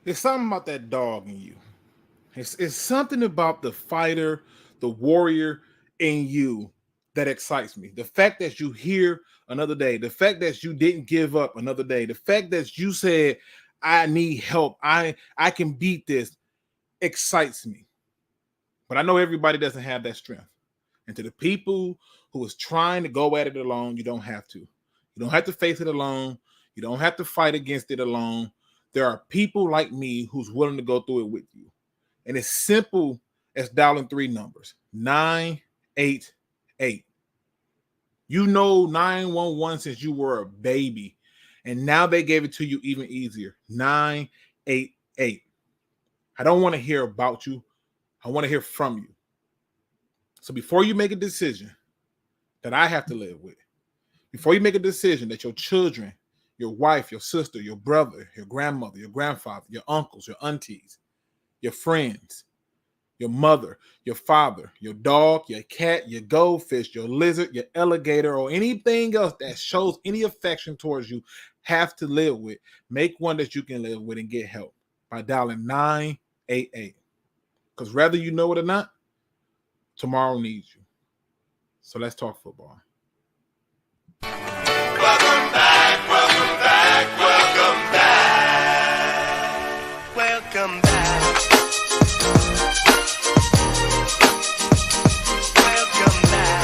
There's something about that dog in you. It's something about the fighter, the warrior in you that excites me. The fact that you here another day, the fact that you didn't give up another day, the fact that you said, I need help, I can beat this, excites me. But I know everybody doesn't have that strength. And to the people who is trying to go at it alone, you don't have to. You don't have to face it alone. You don't have to fight against it alone. There are people like me who's willing to go through it with you. And it's simple as dialing three numbers: 988. You know 911 since you were a baby. And now they gave it to you even easier. 988. I don't want to hear about you. I want to hear from you. So before you make a decision that I have to live with, before you make a decision that your children, your wife, your sister, your brother, your grandmother, your grandfather, your uncles, your aunties, your friends, your mother, your father, your dog, your cat, your goldfish, your lizard, your alligator, or anything else that shows any affection towards you have to live with, make one that you can live with and get help by dialing 988. Because whether you know it or not, tomorrow needs you. So let's talk football. Welcome back, welcome back, welcome back. Welcome back. Welcome back.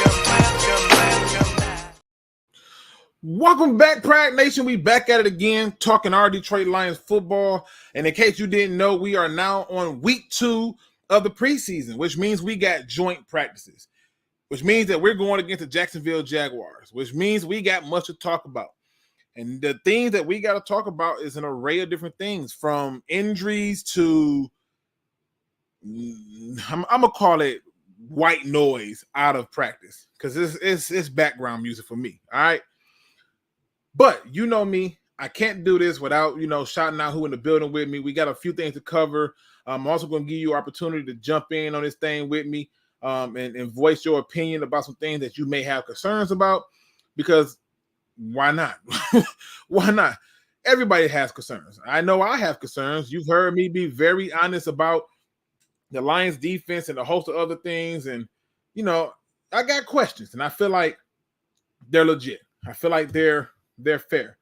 Welcome back. Welcome back, Pride Nation. We back at it again, talking our Detroit Lions football. And in case you didn't know, we are now on week 2 of the preseason, which means we got joint practices, which means that we're going against the Jacksonville Jaguars, which means we got much to talk about. And the things that we got to talk about is an array of different things, from injuries to, I'm going to call it white noise out of practice, because it's background music for me, all right? But you know me, I can't do this without, shouting out who in the building with me. We got a few things to cover. I'm also going to give you an opportunity to jump in on this thing with me and voice your opinion about some things that you may have concerns about, because why not? Why not? Everybody has concerns. I know I have concerns. You've heard me be very honest about the Lions defense and a host of other things. And, I got questions, and I feel like they're legit. I feel like they're fair.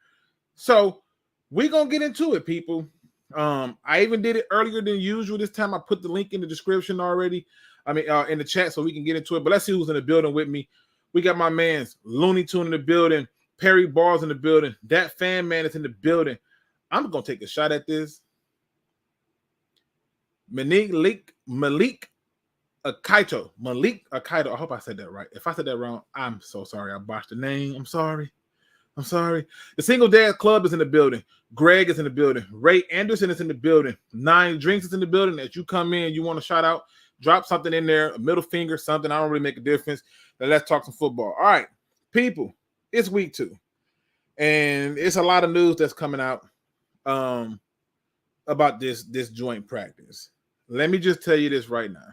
So we're going to get into it, people. I even did it earlier than usual. This time I put the link in the description already. In the chat, so we can get into it. But let's see who's in the building with me. We got my man's Looney Tune in the building. Perry Ball's in the building. That fan man is in the building. I'm going to take a shot at this. Malik Akaito. I hope I said that right. If I said that wrong, I'm so sorry. I botched the name. I'm sorry. The Single Dad Club is in the building. Greg is in the building. Ray Anderson is in the building. 9 Drinks is in the building. As you come in, you want to shout out, drop something in there, a middle finger, something. I don't really make a difference. Now let's talk some football. All right, people, it's week 2. And it's a lot of news that's coming out about this joint practice. Let me just tell you this right now.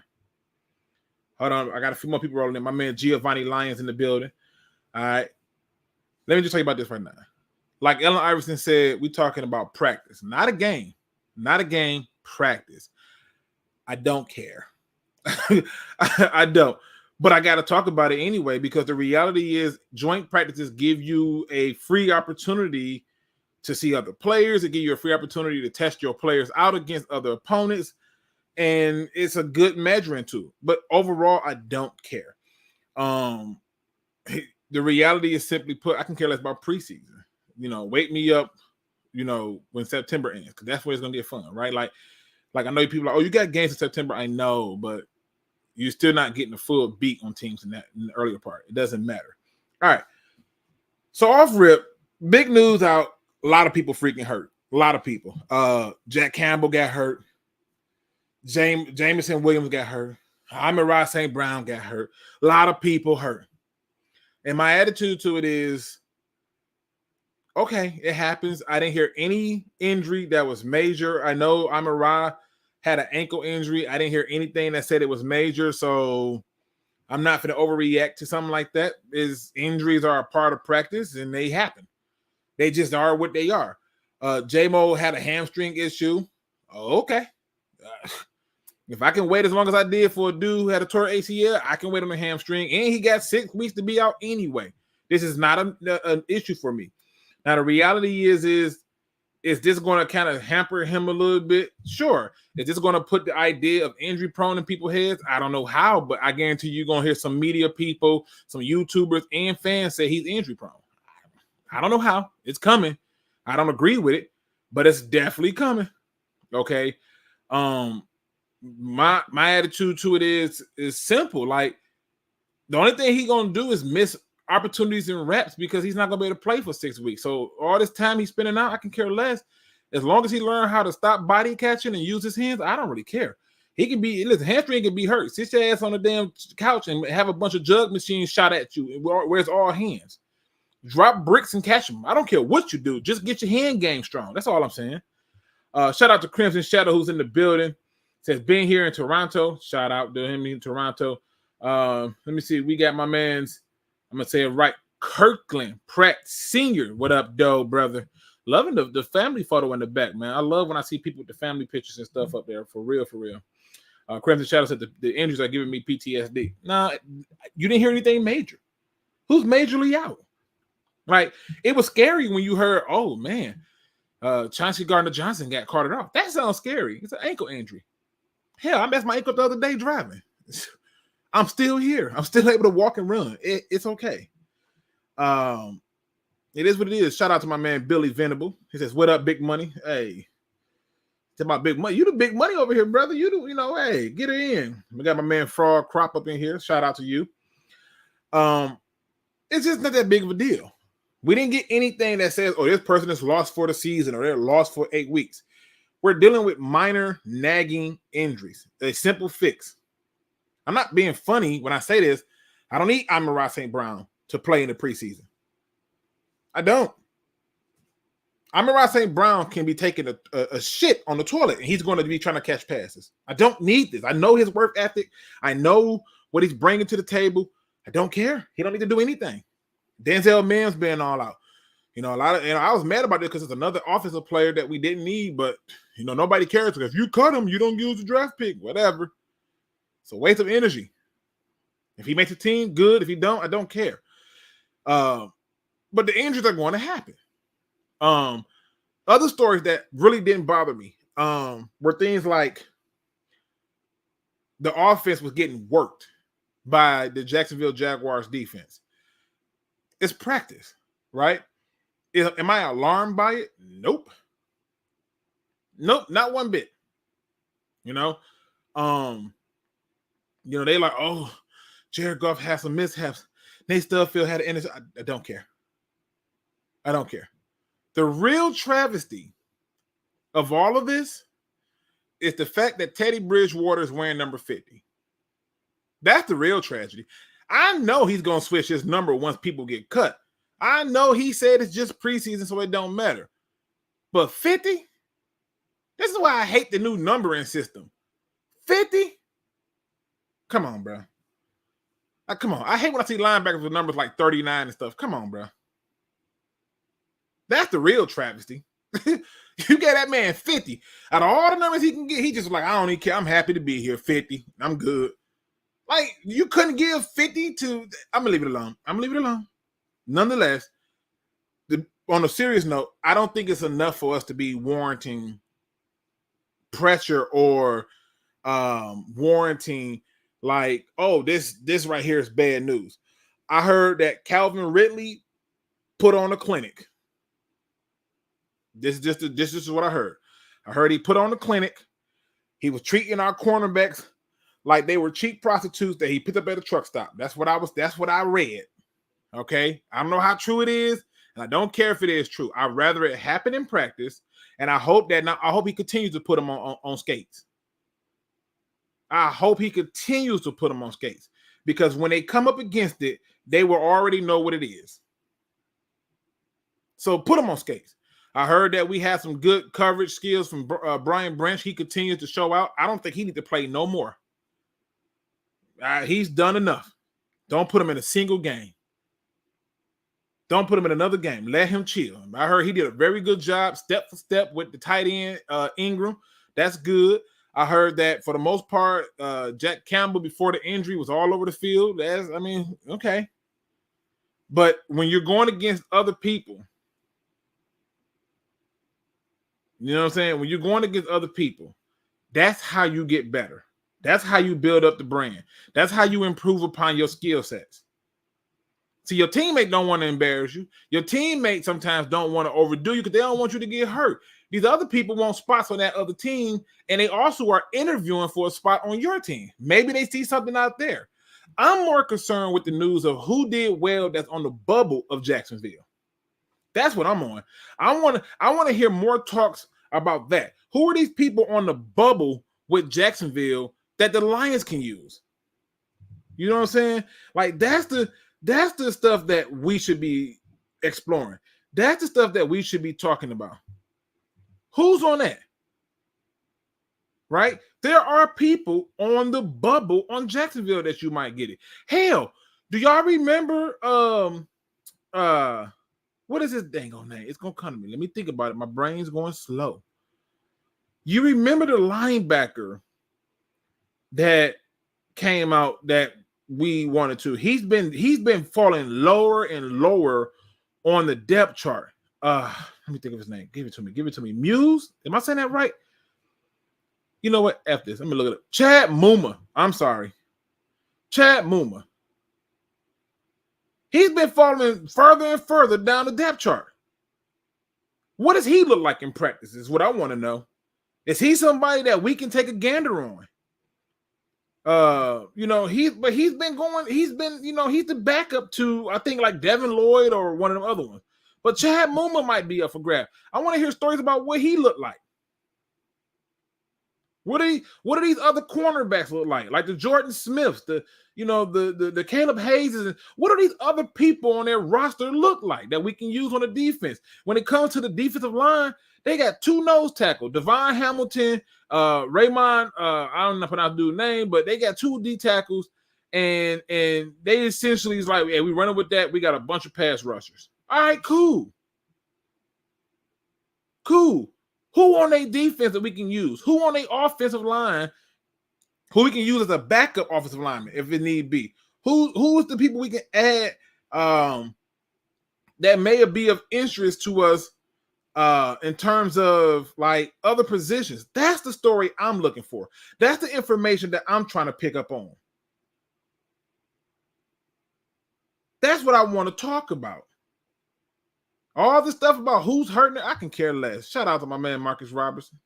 Hold on. I got a few more people rolling in. My man Giovanni Lyons in the building. All right. Let me just tell you about this right now. Like Ellen Iverson said, we're talking about practice, not a game. Not a game, practice. I don't care. I don't. But I got to talk about it anyway, because the reality is joint practices give you a free opportunity to see other players. It gives you a free opportunity to test your players out against other opponents. And it's a good measuring tool. But overall, I don't care. The reality is, simply put, I can care less about preseason. Wake me up, when September ends, because that's where it's going to get fun, right? Like I know people are like, oh, you got games in September. I know, but you're still not getting a full beat on teams in the earlier part. It doesn't matter. All right. So off rip, big news out. A lot of people freaking hurt. A lot of people. Jack Campbell got hurt. Jameson Williams got hurt. Amon-Ra St. Brown got hurt. A lot of people hurt. And my attitude to it is, okay, it happens. I didn't hear any injury that was major. I know Amon-Ra had an ankle injury. I didn't hear anything that said it was major, so I'm not going to overreact to something like that. Injuries are a part of practice, and they happen. They just are what they are. J-Mo had a hamstring issue. Oh, okay. If I can wait as long as I did for a dude who had a torn ACL, I can wait on a hamstring. And he got 6 weeks to be out anyway. This is not an issue for me. Now, the reality is this going to kind of hamper him a little bit? Sure. Is this going to put the idea of injury prone in people's heads? I don't know how, but I guarantee you're going to hear some media people, some YouTubers, and fans say he's injury prone. I don't know how. It's coming. I don't agree with it, but it's definitely coming. Okay. My attitude to it is simple. Like, the only thing he's going to do is miss opportunities and reps because he's not going to be able to play for 6 weeks. So all this time he's spending out, I can care less. As long as he learns how to stop body catching and use his hands, I don't really care. He can be, listen, hamstring can be hurt. Sit your ass on the damn couch and have a bunch of jug machines shot at you where it's all hands. Drop bricks and catch them. I don't care what you do. Just get your hand game strong. That's all I'm saying. Shout out to Crimson Shadow, who's in the building. Says, been here in Toronto. Shout out to him in Toronto. Let me see. We got my man's, I'm going to say it right, Kirkland Pratt Sr. What up, though, brother? Loving the family photo in the back, man. I love when I see people with the family pictures and stuff up there. For real, for real. Crimson Shadow said the injuries are giving me PTSD. Nah, you didn't hear anything major. Who's majorly out? Like, it was scary when you heard, oh, man, Chauncey Gardner-Johnson got carted off. That sounds scary. It's an ankle injury. Hell, I messed my ankle up the other day driving. I'm still here. I'm still able to walk and run. It's okay. It is what it is. Shout out to my man, Billy Venable. He says, what up, big money? Hey, it's about big money. You the big money over here, brother. Hey, get her in. We got my man, Frog Crop up in here. Shout out to you. It's just not that big of a deal. We didn't get anything that says, oh, this person is lost for the season or they're lost for 8 weeks. We're dealing with minor nagging injuries. A simple fix. I'm not being funny when I say this. I don't need Amon-Ra St. Brown to play in the preseason. I don't. Amon-Ra St. Brown can be taking a shit on the toilet, and he's going to be trying to catch passes. I don't need this. I know his work ethic. I know what he's bringing to the table. I don't care. He don't need to do anything. Denzel Mims being all out. I was mad about this because it's another offensive player that we didn't need, but nobody cares. If you cut him, you don't use the draft pick, whatever. It's a waste of energy. If he makes a team, good. If he don't, I don't care. But the injuries are going to happen. Other stories that really didn't bother me were things like the offense was getting worked by the Jacksonville Jaguars defense. It's practice, right? Am I alarmed by it? Nope. Nope, not one bit. They like, oh, Jared Goff has some mishaps. Nate Stubblefield had an interception. I don't care. I don't care. The real travesty of all of this is the fact that Teddy Bridgewater is wearing number 50. That's the real tragedy. I know he's going to switch his number once people get cut. I know he said it's just preseason, so it don't matter. But 50? This is why I hate the new numbering system. 50? Come on, bro. Come on. I hate when I see linebackers with numbers like 39 and stuff. Come on, bro. That's the real travesty. You get that man 50. Out of all the numbers he can get, he just like, I don't even care. I'm happy to be here. 50. I'm good. Like, you couldn't give 50 to... I'm going to leave it alone. Nonetheless, on a serious note, I don't think it's enough for us to be warranting pressure or warranting like, oh, this right here is bad news. I heard that Calvin Ridley put on a clinic. This is what I heard. I heard he put on a clinic. He was treating our cornerbacks like they were cheap prostitutes that he picked up at a truck stop. That's what I read. Okay. I don't know how true it is, and I don't care if it is true. I'd rather it happen in practice, and I hope he continues to put them on skates. I hope he continues to put them on skates, because when they come up against it, they will already know what it is. So put them on skates. I heard that we have some good coverage skills from Brian Branch. He continues to show out. I don't think he needs to play no more. He's done enough. Don't put him in a single game. Don't put him in another game. Let him chill. I heard he did a very good job, step for step, with the tight end Ingram. That's good. I heard that for the most part, Jack Campbell before the injury was all over the field. Okay. But when you're going against other people, you know what I'm saying? When you're going against other people, that's how you get better. That's how you build up the brand. That's how you improve upon your skill sets. See, your teammate don't want to embarrass you. Your teammate sometimes don't want to overdo you because they don't want you to get hurt. These other people want spots on that other team, and they also are interviewing for a spot on your team. Maybe they see something out there. I'm more concerned with the news of who did well that's on the bubble of Jacksonville. That's what I'm on. I want to hear more talks about that. Who are these people on the bubble with Jacksonville that the Lions can use? You know what I'm saying? Like that's the stuff that we should be exploring. That's the stuff that we should be talking about. Who's on that? Right? There are people on the bubble on Jacksonville that you might get it. Hell, do y'all remember what is his dang on name? It's gonna come to me. Let me think about it. My brain's going slow. You remember the linebacker that came out that we wanted to? He's been falling lower and lower on the depth chart. Let me think of his name. Give it to me. Muse? Am I saying that right? You know what? F this. Let me look it up. Chad Muma. I'm sorry. Chad Muma. He's been falling further and further down the depth chart. What does he look like in practice is what I want to know. Is he somebody that we can take a gander on? He's the backup to, I think, like Devin Lloyd or one of them other ones. But Chad Muma might be up for grab. I want to hear stories about what he looked like. What do these other cornerbacks look like? Like the Jordan Smiths, the Caleb Hayeses. What do these other people on their roster look like that we can use on the defense? When it comes to the defensive line, they got two nose tackles, Devon Hamilton, Raymond. I don't know if I pronounce the dude's name, but they got two D tackles, and they essentially is like, hey, we running with that. We got a bunch of pass rushers. All right, cool. Who on their defense that we can use? Who on their offensive line who we can use as a backup offensive lineman if it need be? Who is the people we can add that may be of interest to us in terms of like other positions? That's the story I'm looking for. That's the information that I'm trying to pick up on. That's what I want to talk about. All the stuff about who's hurting it, I can care less. Shout out to my man Marcus Robertson.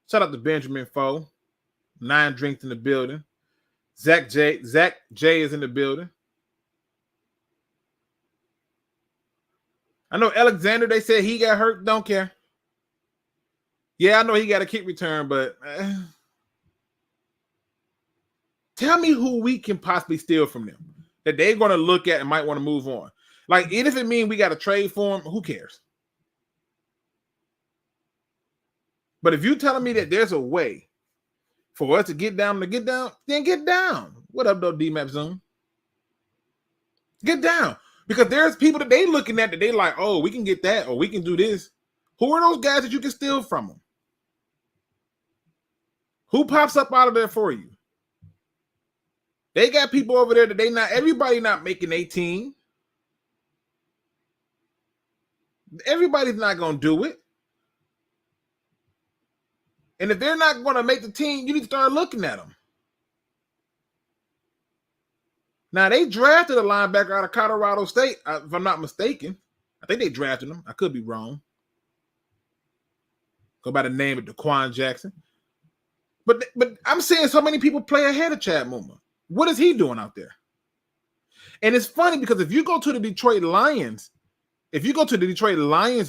Shout out to Benjamin Foe. 9 drinks in the building. Zach J is in the building. I know Alexander, they said he got hurt. Don't care. Yeah, I know he got a kick return, but tell me who we can possibly steal from them that they're going to look at and might want to move on. Like, even if it means we got to trade for him, who cares? But if you're telling me that there's a way for us to get down, then get down. What up, though, D-Map Zoom? Get down. Because there's people that they looking at that they like, oh, we can get that, or we can do this. Who are those guys that you can steal from them? Who pops up out of there for you? They got people over there that everybody not making 18. Everybody's not going to do it. And if they're not going to make the team, you need to start looking at them. Now, they drafted a linebacker out of Colorado State, if I'm not mistaken. I think they drafted him. I could be wrong. Go by the name of Daquan Jackson. But I'm seeing so many people play ahead of Chad Muma. What is he doing out there? And it's funny because if you go to the Detroit Lions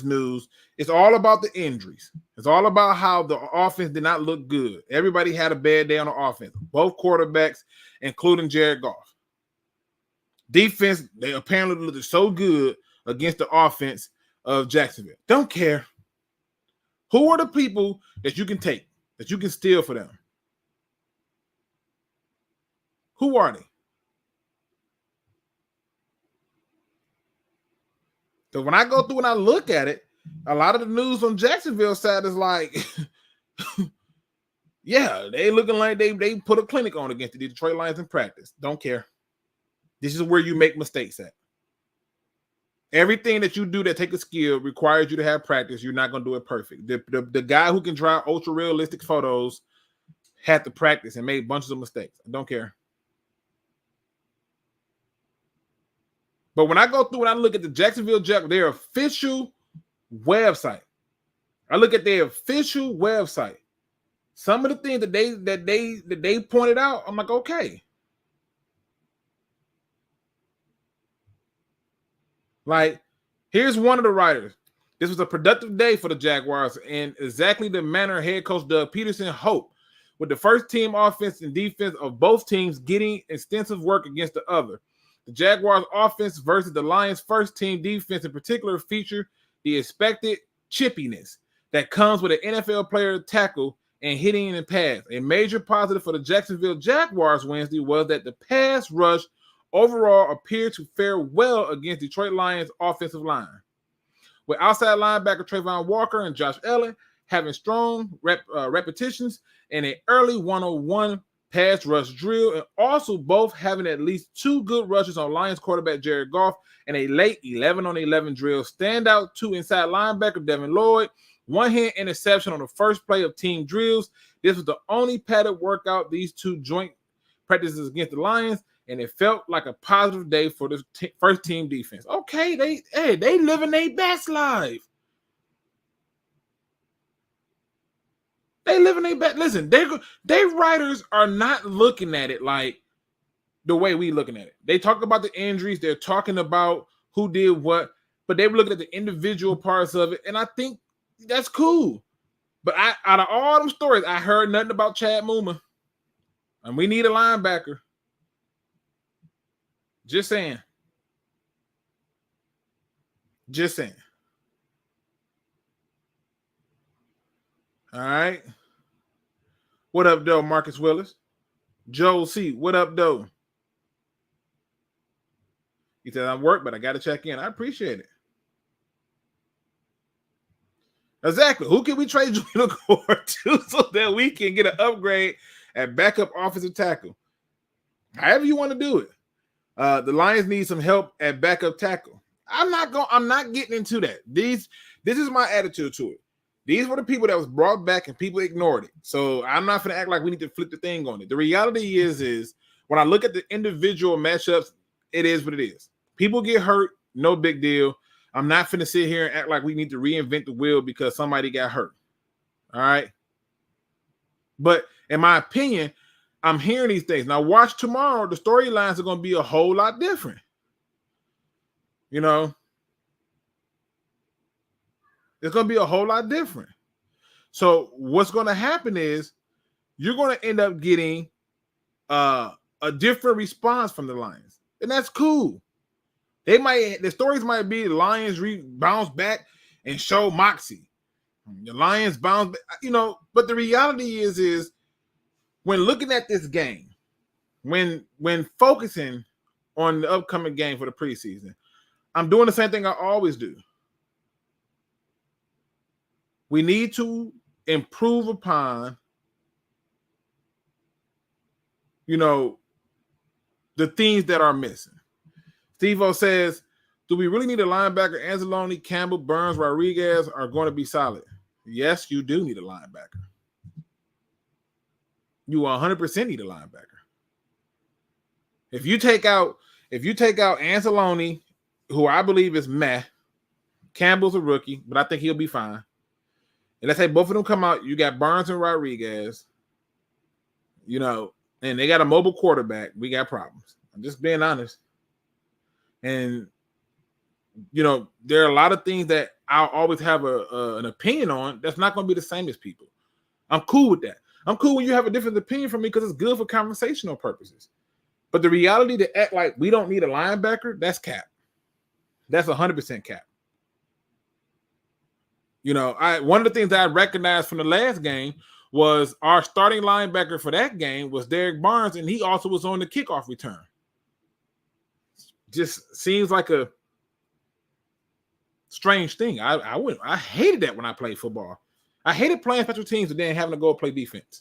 news, it's all about the injuries. It's all about how the offense did not look good. Everybody had a bad day on the offense. Both quarterbacks, including Jared Goff. Defense, they apparently looked so good against the offense of Jacksonville. Don't care. Who are the people that you can take, that you can steal for them? Who are they? So when I go through and I look at it, a lot of the news on Jacksonville side is like, yeah, they looking like they put a clinic on against the Detroit Lions in practice. Don't care. This is where you make mistakes at. Everything that you do that take a skill requires you to have practice. You're not going to do it perfect. The guy who can draw ultra realistic photos had to practice and made bunches of mistakes. I don't care. But when I go through and I look at the Jacksonville Jack, their official website, I look at their official website. Some of the things that they pointed out, I'm like, okay. Like, here's one of the writers. This was a productive day for the Jaguars in exactly the manner head coach Doug Peterson hoped, with the first team offense and defense of both teams getting extensive work against the other. The Jaguars offense versus the Lions first team defense in particular feature the expected chippiness that comes with an NFL player tackle and hitting in the pass. A major positive for the Jacksonville Jaguars Wednesday was that the pass rush overall appeared to fare well against Detroit Lions offensive line, with outside linebacker Trayvon Walker and Josh Allen having strong repetitions in an early 101 pass rush drill, and also both having at least 2 good rushes on Lions quarterback Jared Goff and a late 11-on-11 drill. Standout 2 inside linebacker Devin Lloyd, one-hand interception on the first play of team drills. This was the only padded workout these two joint practices against the Lions, and it felt like a positive day for the first team defense. Okay, they living their best life. They living their best. Listen, they writers are not looking at it like the way we looking at it. They talk about the injuries. They're talking about who did what, but they were looking at the individual parts of it, and I think that's cool. But out of all them stories, I heard nothing about Chad Muma, and we need a linebacker. Just saying. Just saying. All right. What up, though, Marcus Willis? Joel C., what up, though? He said, I'm work, but I got to check in. I appreciate it. Exactly. Who can we trade Julian Gore to so that we can get an upgrade at backup offensive tackle? However you want to do it. The Lions need some help at backup tackle. I'm not getting into that. This is my attitude to it. These were the people that was brought back and people ignored it. So I'm not going to act like we need to flip the thing on it. The reality is when I look at the individual matchups, it is what it is. People get hurt, no big deal. I'm not finna sit here and act like we need to reinvent the wheel because somebody got hurt. All right. But in my opinion, I'm hearing these things. Now, watch tomorrow. The storylines are going to be a whole lot different. You know, it's going to be a whole lot different. So what's going to happen is you're going to end up getting a different response from the Lions. And that's cool. The stories might be the Lions bounce back and show moxie. The Lions bounce back, you know, but the reality is when looking at this game, when focusing on the upcoming game for the preseason, I'm doing the same thing I always do. We need to improve upon, you know, the things that are missing. Steve-O says, do we really need a linebacker? Anzalone, Campbell, Burns, Rodriguez are going to be solid. Yes, you do need a linebacker. You 100% need a linebacker. If you take out Anzalone, who I believe is meh, Campbell's a rookie, but I think he'll be fine. And let's say both of them come out, you got Burns and Rodriguez, you know, and they got a mobile quarterback. We got problems. I'm just being honest. And, you know, there are a lot of things that I'll always have an opinion on that's not going to be the same as people. I'm cool with that. I'm cool when you have a different opinion from me because it's good for conversational purposes. But the reality to act like we don't need a linebacker, that's cap. That's 100% cap. You know, one of the things that I recognized from the last game was our starting linebacker for that game was Derek Barnes, and he also was on the kickoff return. Just seems like strange thing. I hated that when I played football. I hated playing special teams and then having to go play defense.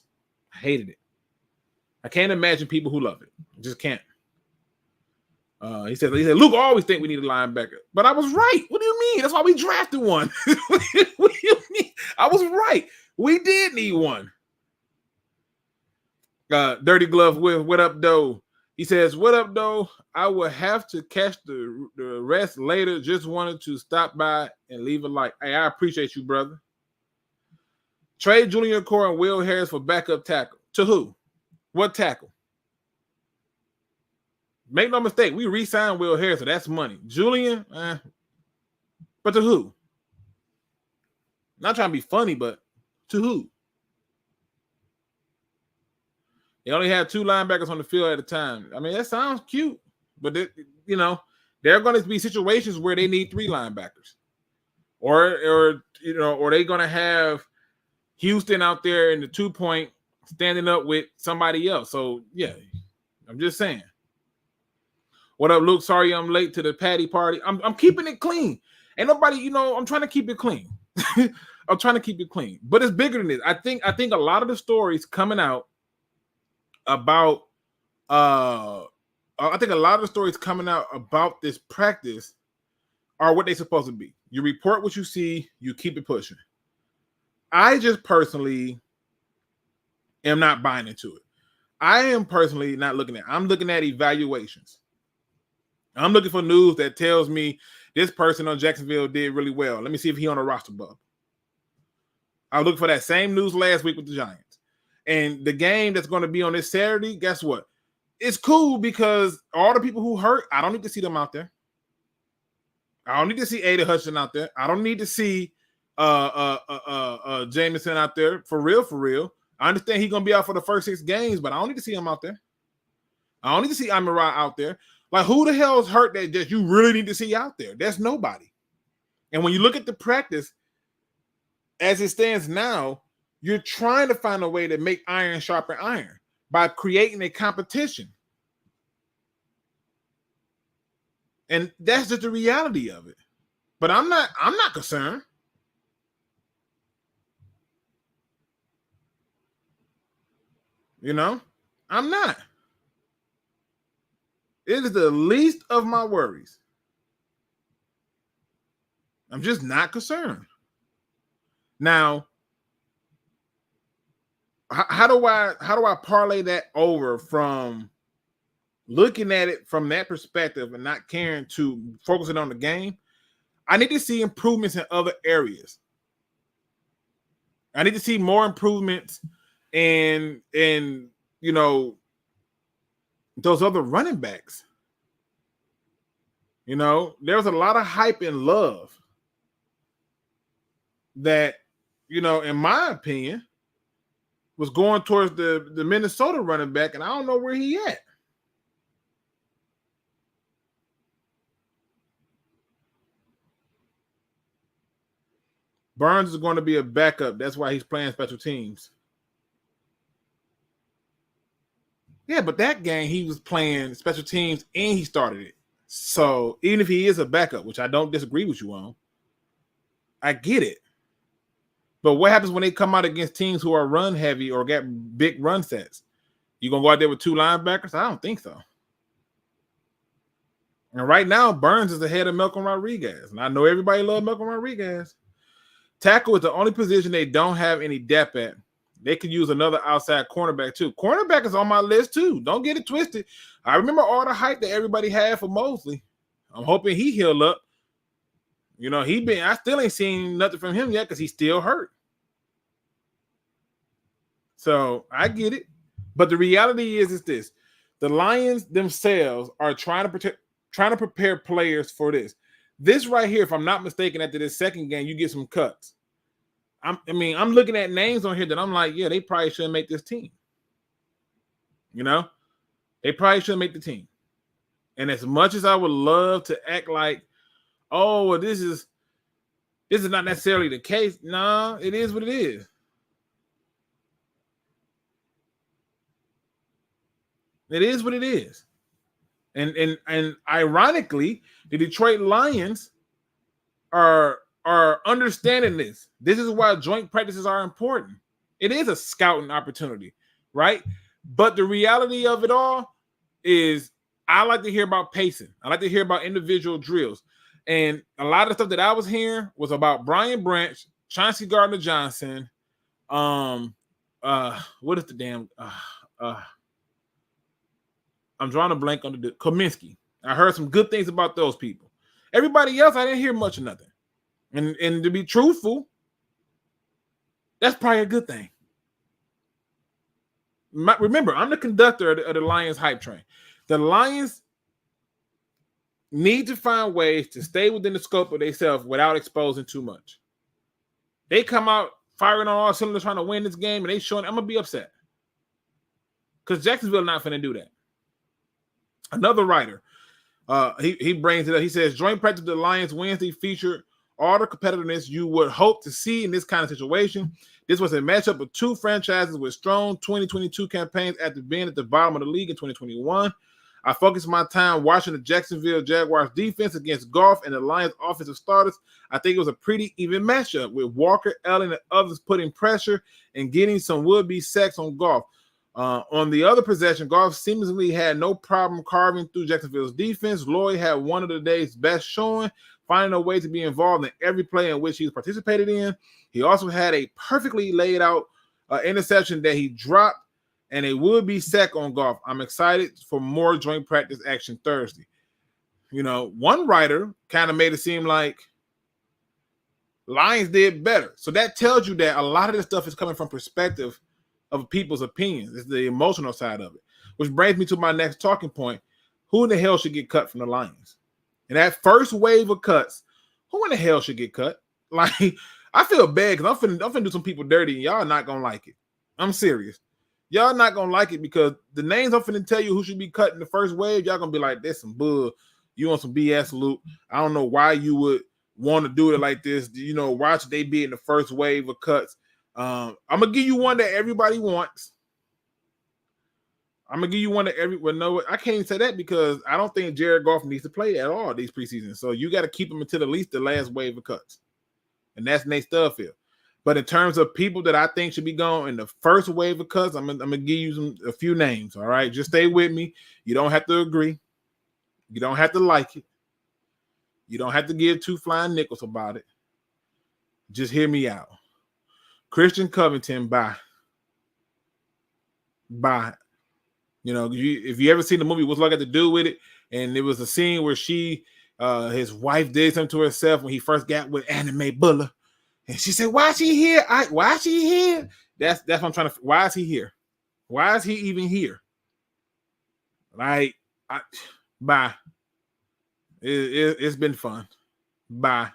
I hated it. I can't imagine people who love it. I just can't. He said, Luke always think we need a linebacker. But I was right. What do you mean? That's why we drafted one. What do you mean? I was right. We did need one. Dirty Glove with what up, though? He says, what up, though? I will have to catch the rest later. Just wanted to stop by and leave a like. Hey, I appreciate you, brother. Trade Julian Core and Will Harris for backup tackle. To who? What tackle? Make no mistake, we re-signed Will Harris, so that's money. Julian, but to who? Not trying to be funny, but to who? They only had 2 linebackers on the field at a time. I mean, that sounds cute, but there are going to be situations where they need 3 linebackers, or they're going to have Houston out there in the 2-point standing up with somebody else. So yeah, I'm just saying. What up, Luke? Sorry I'm late to the patty party. I'm keeping it clean. Ain't nobody, I'm trying to keep it clean. I'm trying to keep it clean. But it's bigger than this. I think a lot of the stories coming out about this practice are what they're supposed to be. You report what you see, you keep it pushing. I just personally am not buying into it. I am personally not looking at it. I'm looking at evaluations. I'm looking for news that tells me this person on Jacksonville did really well. Let me see if he on a roster bump. I was looking for that same news last week with the Giants. And the game that's going to be on this Saturday, guess what? It's cool because all the people who hurt, I don't need to see them out there. I don't need to see Ada Hudson out there. I don't need to see Jameson out there. For real. I understand he's going to be out for the first 6 games, but I don't need to see him out there. I don't need to see Amara out there. Like, who the hell is hurt that you really need to see out there? There's nobody. And when you look at the practice, as it stands now, you're trying to find a way to make iron sharpen iron by creating a competition. And that's just the reality of it. But I'm not concerned. I'm not. It is the least of my worries. I'm just not concerned. Now, how do I parlay that over from looking at it from that perspective and not caring to focusing on the game? I need to see improvements in other areas. I need to see more improvements in those other running backs. There's a lot of hype and love that, in my opinion, was going towards the Minnesota running back, and I don't know where he at. Burns is going to be a backup. That's why he's playing special teams. Yeah, but that game he was playing special teams and he started it. So even if he is a backup, which I don't disagree with you on, I get it. But what happens when they come out against teams who are run heavy or got big run sets? You gonna go out there with 2 linebackers? I don't think so. And right now, Burns is ahead of Malcolm Rodriguez. And I know everybody loves Malcolm Rodriguez. Tackle is the only position they don't have any depth at. They could use another outside cornerback too. Cornerback is on my list too. Don't get it twisted. I remember all the hype that everybody had for Mosley. I'm hoping he healed up. I still ain't seen nothing from him yet because he's still hurt. So I get it. But the reality is this. The Lions themselves are trying to prepare players for this. This right here, if I'm not mistaken, after this second game, you get some cuts. I'm looking at names on here that I'm like, yeah, they probably shouldn't make this team. They probably shouldn't make the team. And as much as I would love to act like, oh, well, this is not necessarily the case. No, it is what it is. It is what it is. And ironically, the Detroit Lions are understanding this. This is why joint practices are important. It is a scouting opportunity, right? But the reality of it all is I like to hear about pacing. I like to hear about individual drills. And a lot of the stuff that I was hearing was about Brian Branch, Chauncey Gardner-Johnson, what is the damn I'm drawing a blank on the Kaminsky. I heard some good things about those people. Everybody else, I didn't hear much of nothing. And to be truthful, that's probably a good thing. Remember, I'm the conductor of the Lions hype train. The Lions need to find ways to stay within the scope of themselves without exposing too much. They come out firing on all cylinders trying to win this game, and they showing, I'm going to be upset. Because Jacksonville not finna do that. Another writer, he brings it up. He says, joint practice of the Lions Wednesday featured all the competitiveness you would hope to see in this kind of situation. This was a matchup of two franchises with strong 2022 campaigns after being at the bottom of the league in 2021. I focused my time watching the Jacksonville Jaguars defense against Goff and the Lions offensive starters. I think it was a pretty even matchup with Walker, Allen, and others putting pressure and getting some would-be sacks on Goff. On the other possession, Goff seemingly had no problem carving through Jacksonville's defense. Lloyd had one of the day's best showing, finding a way to be involved in every play in which he participated in. He also had a perfectly laid out interception that he dropped and a would-be sack on Goff. I'm excited for more joint practice action Thursday. You know, one writer kind of made it seem like Lions did better. So that tells you that a lot of this stuff is coming from perspective of people's opinions. It's the emotional side of it, which brings me to my next talking point. Who in the hell should get cut from the Lions? And that first wave of cuts, who in the hell should get cut? Like, I feel bad because I'm finna do some people dirty and y'all not going to like it. I'm serious. Y'all not going to like it because the names I'm finna tell you who should be cut in the first wave, y'all going to be like, there's some bull. You on some BS, Luke. I don't know why you would want to do it like this. You know, why should they be in the first wave of cuts? I'm going to give you one that everybody wants. I'm going to give you one that everyone knows. I can't even say that because I don't think Jared Goff needs to play at all these preseasons. So you got to keep him until at least the last wave of cuts. And that's Nate Stubblefield. But in terms of people that I think should be gone in the first wave of cuts, I'm going to give you a few names, all right? Just stay with me. You don't have to agree. You don't have to like it. You don't have to give two flying nickels about it. Just hear me out. Christian Covington, bye. You know, if you ever seen the movie What's Love Got to Do with It, and there was a scene where his wife did something to herself when he first got with Anime Buller, and she said, "Why is she here? Why is she here?" That's what I'm trying to. Why is he here? Why is he even here? Like, bye. It's been fun. Bye.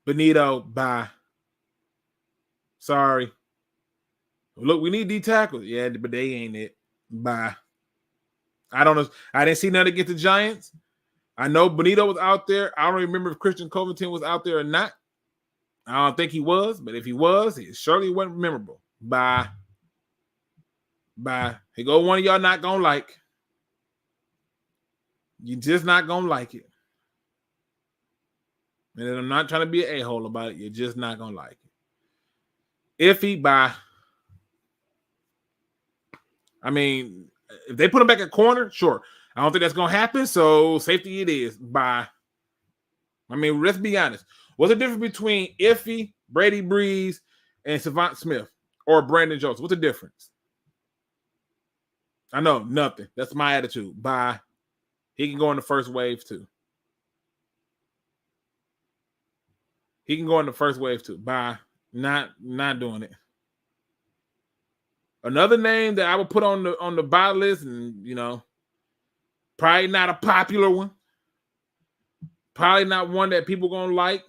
Benito, bye. Sorry. Look, we need D tackles. Yeah, but they ain't it. Bye. I don't know. I didn't see nothing against the Giants. I know Benito was out there. I don't remember if Christian Covington was out there or not. I don't think he was, but if he was, it surely wasn't memorable. Bye. Here go one of y'all not gonna like. You just not gonna like it. And I'm not trying to be an a-hole about it. You're just not gonna like it. Iffy, bye. I mean, if they put him back at corner, sure. I don't think that's gonna happen. So safety it is. Bye. I mean, let's be honest. What's the difference between Iffy, Brady Breeze, and Savant Smith or Brandon Jones? What's the difference? I know, nothing. That's my attitude. Bye. He can go in the first wave too. Bye. Not doing it. Another name that I would put on the buy list, and you know, probably not a popular one. Probably not one that people gonna like.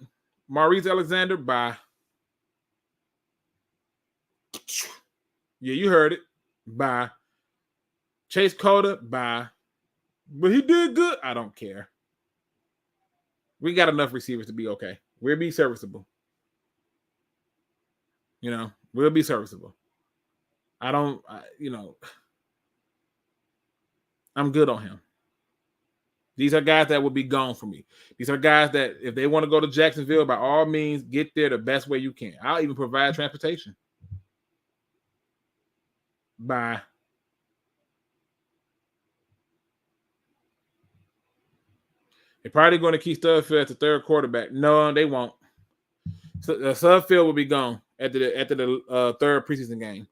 Maurice Alexander, bye. Yeah, you heard it. Bye. Chase Cota, bye. But he did good. I don't care. We got enough receivers to be okay. We'll be serviceable. You know, we'll be serviceable. I'm good on him. These are guys that will be gone for me. These are guys that if they want to go to Jacksonville, by all means, get there the best way you can. I'll even provide transportation. Bye. They're probably going to keep Studfield as the third quarterback. No, they won't. So, Studfield will be gone after the third preseason game.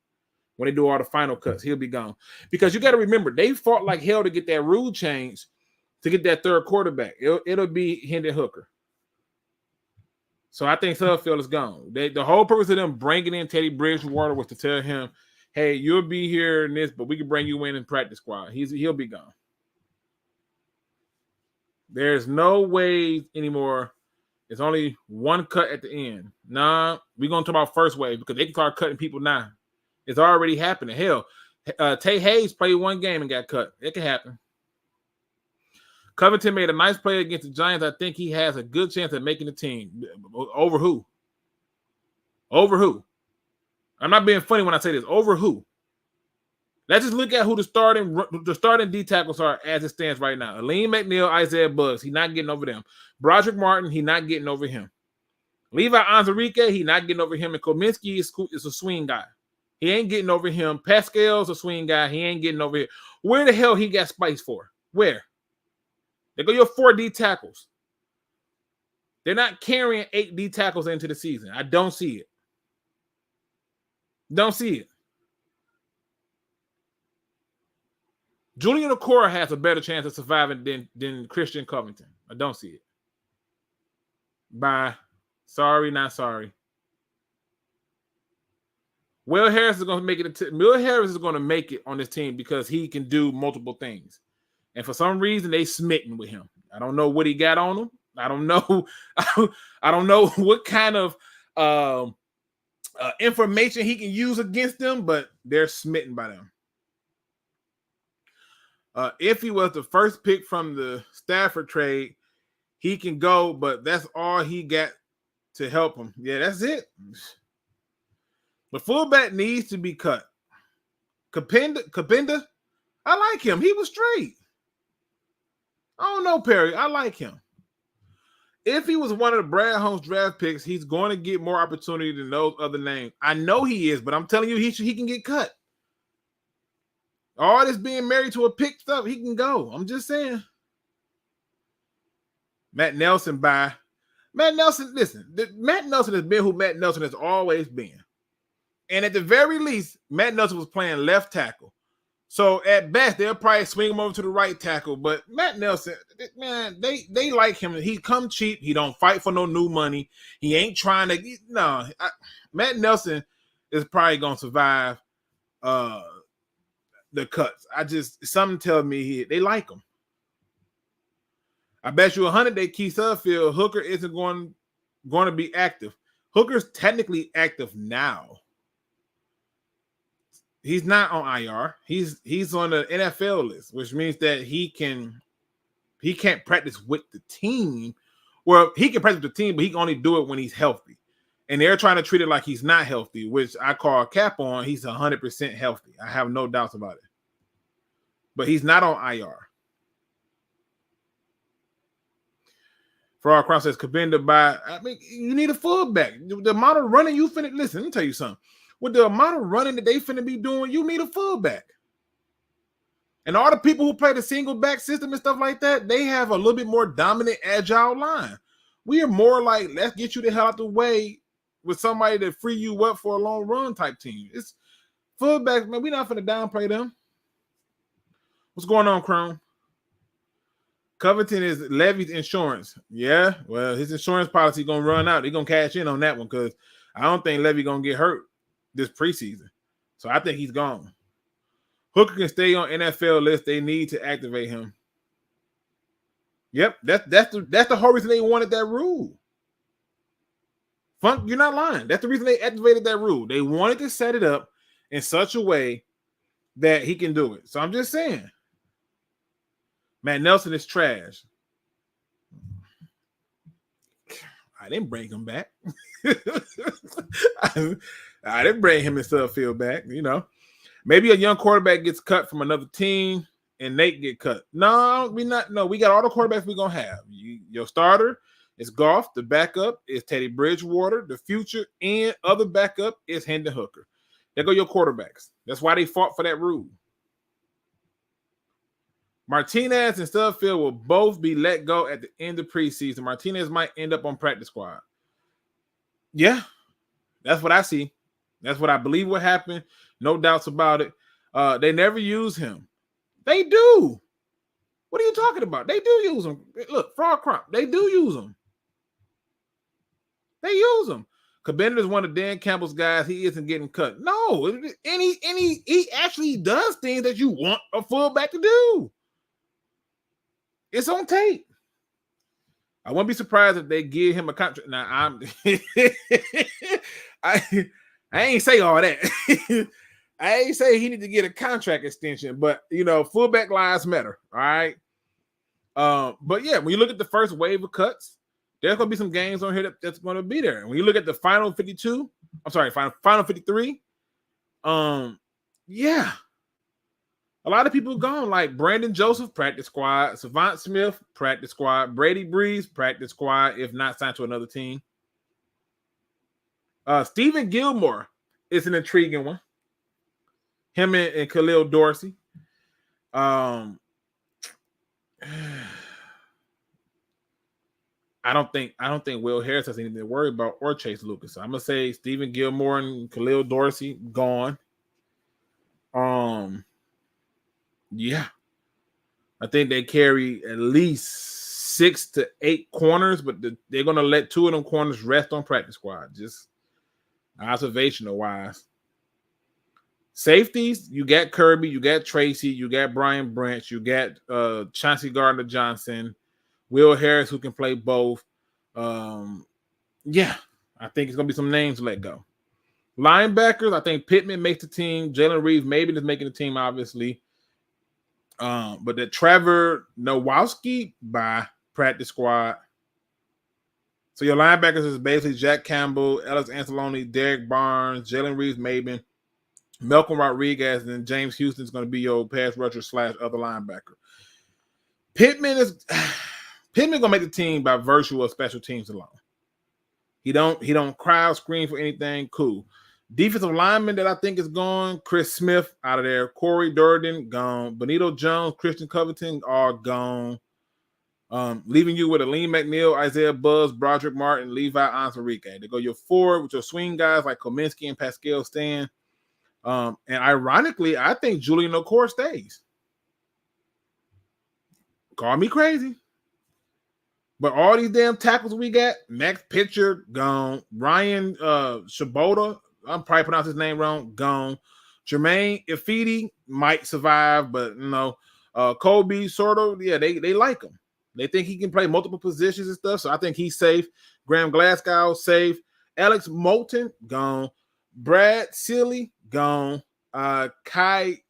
When they do all the final cuts, he'll be gone. Because you got to remember, they fought like hell to get that rule change to get that third quarterback. It'll be Hendon Hooker. So I think Studfield is gone. The whole purpose of them bringing in Teddy Bridgewater was to tell him, hey, you'll be here in this, but we can bring you in practice squad. He'll be gone. There's no way anymore. It's only one cut at the end. Nah, we're going to talk about first wave because they can start cutting people now. It's already happening. Hell, Tay Hayes played one game and got cut. It can happen. Covington made a nice play against the Giants. I think he has a good chance of making the team. Over who? Over who? I'm not being funny when I say this. Over who? Let's just look at who the starting D tackles are as it stands right now. Aleem McNeil, Isaiah Buggs. He's not getting over them. Broderick Martin, he's not getting over him. Levi Onwuzurike, he's not getting over him. And Kominski is a swing guy. He ain't getting over him. Pascal's a swing guy. He ain't getting over here. Where the hell he got spice for? Where? They go your 4 D tackles. They're not carrying 8 D tackles into the season. I don't see it. Don't see it. Julian Okora has a better chance of surviving than Christian Covington. I don't see it. Bye. Sorry, not sorry. Will Harris is going to make it. Will Harris is going to make it on this team because he can do multiple things. And for some reason, they smitten with him. I don't know what he got on him. I don't know. I don't know what kind of information he can use against them, but they're smitten by them. If he was the first pick from the Stafford trade, he can go, but that's all he got to help him. Yeah, that's it. The fullback needs to be cut. Kapinda, I like him. He was straight. I don't know, Perry. I like him. If he was one of the Brad Holmes draft picks, he's going to get more opportunity than those other names. I know he is, but I'm telling you, he can get cut. All this being married to a pick stuff, he can go. I'm just saying. Matt Nelson, bye. Matt Nelson, listen. Matt Nelson has been who Matt Nelson has always been. And at the very least, Matt Nelson was playing left tackle. So at best, they'll probably swing him over to the right tackle. But Matt Nelson, man, they like him. He come cheap. He don't fight for no new money. He ain't trying to. No, Matt Nelson is probably going to survive the cuts. Something tells me they like him. I bet you 100 they keep Studfield. Hooker isn't going to be active. Hooker's technically active now. He's not on IR. He's on the NFL list, which means that he can't practice with the team. Well, he can practice with the team, but he can only do it when he's healthy. And they're trying to treat it like he's not healthy, which I call cap on. He's 100% healthy. I have no doubts about it. But he's not on IR. For our cross says Kabinda by. I mean, you need a fullback. The amount of running you finna. Listen, let me tell you something. With the amount of running that they finna be doing, you need a fullback. And all the people who play the single back system and stuff like that, they have a little bit more dominant, agile line. We are more like, let's get you the hell out the way with somebody to free you up for a long run type team. It's fullbacks, man. We're not finna downplay them. What's going on, Chrome? Covington is Levy's insurance. Yeah, well, his insurance policy gonna run out. They're gonna cash in on that one because I don't think Levy gonna get hurt this preseason. So I think he's gone. Hooker can stay on NFL list. They need to activate him. Yep, that's the whole reason they wanted that rule. Funk, you're not lying. That's the reason they activated that rule. They wanted to set it up in such a way that he can do it. So I'm just saying. Matt Nelson is trash. I didn't bring him back. I didn't bring him and Studfield back. You know, maybe a young quarterback gets cut from another team. and Nate get cut. No, we not. No, we got all the quarterbacks we're gonna have. Your starter is Goff. The backup is Teddy Bridgewater. The future and other backup is Hendon Hooker. There go your quarterbacks. That's why they fought for that rule. Martinez and Stubbsfield will both be let go at the end of preseason. Martinez might end up on practice squad. Yeah, that's what I see. That's what I believe will happen. No doubts about it. They never use him. They do. What are you talking about? They do use him. Look, Frog Crop. They do use him. They use him. Cabinda is one of Dan Campbell's guys. He isn't getting cut. No, and he actually does things that you want a fullback to do. It's on tape. I wouldn't be surprised if they give him a contract. Now, I ain't say all that. I ain't say he need to get a contract extension, but fullback lives matter. All right. But yeah, when you look at the first wave of cuts, there's gonna be some games on here that's gonna be there. And when you look at the final 52, final 53, yeah. A lot of people gone, like Brandon Joseph, practice squad, Savant Smith, practice squad, Brady Breeze, practice squad, if not signed to another team. Stephen Gilmore is an intriguing one. Him and Khalil Dorsey. I don't think Will Harris has anything to worry about or Chase Lucas. So I'm gonna say Stephen Gilmore and Khalil Dorsey gone. Yeah. I think they carry at least 6 to 8 corners, but they're gonna let 2 of them corners rest on practice squad. Just observational wise. Safeties, you got Kirby, you got Tracy, you got Brian Branch, you got Chauncey Gardner-Johnson, Will Harris, who can play both. Yeah, I think it's going to be some names to let go. Linebackers, I think Pittman makes the team. Jalen Reeves-Maybin is making the team, obviously. But the Trevor Nowalski by practice squad. So your linebackers is basically Jack Campbell, Ellis Anzalone, Derek Barnes, Jalen Reeves-Maybin, Malcolm Rodriguez, and then James Houston is going to be your pass rusher / other linebacker. Pittman gonna make the team by virtue of special teams alone. He don't crowd screen for anything. Cool. Defensive lineman that I think is gone. Chris Smith out of there. Corey Durden gone. Benito Jones, Christian Covington are gone. Leaving you with Aleem McNeil, Isaiah Buzz, Broderick Martin, Levi Onwuzurike. They go your forward with your swing guys like Kominski and Pascal Stan. And ironically, I think Julian Ocore stays. Call me crazy. But all these damn tackles we got, Max Pitcher, gone. Ryan Shaboda, I'm probably pronouncing his name wrong, gone. Jermaine Ifedi might survive, but Kobe sort of, yeah, they like him. They think he can play multiple positions and stuff, so I think he's safe. Graham Glasgow, safe. Alex Moulton, gone. Brad Sealy, gone. Coyote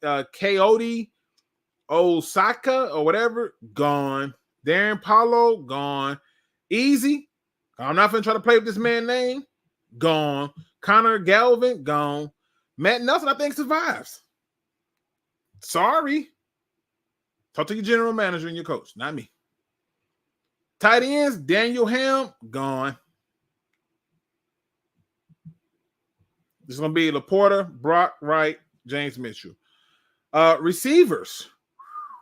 Osaka or whatever, gone. Darren Paulo, gone. Easy. I'm not going to try to play with this man's name. Gone. Connor Galvin, gone. Matt Nelson, I think, survives. Sorry. Talk to your general manager and your coach, not me. Tight ends, Daniel Ham, gone. This is going to be Laporta, Brock Wright, James Mitchell. Receivers.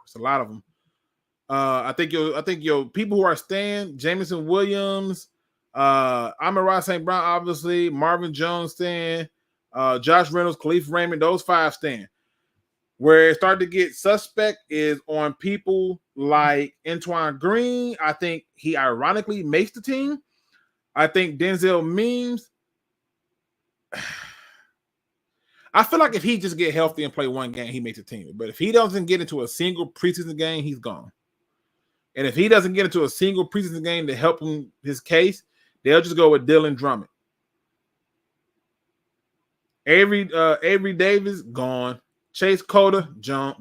It's a lot of them. I think your people who are staying, Jameson Williams, Amon-Ra St. Brown, obviously, Marvin Jones staying, Josh Reynolds, Khalif Raymond, those 5 staying. Where it started to get suspect is on people like Antoine Green. I think he ironically makes the team. I think Denzel Mims. I feel like if he just get healthy and play one game, he makes the team. But if he doesn't get into a single preseason game, he's gone. And if he doesn't get into a single preseason game to help him his case, they'll just go with Dylan Drummond. Avery Davis, gone. Chase Cota,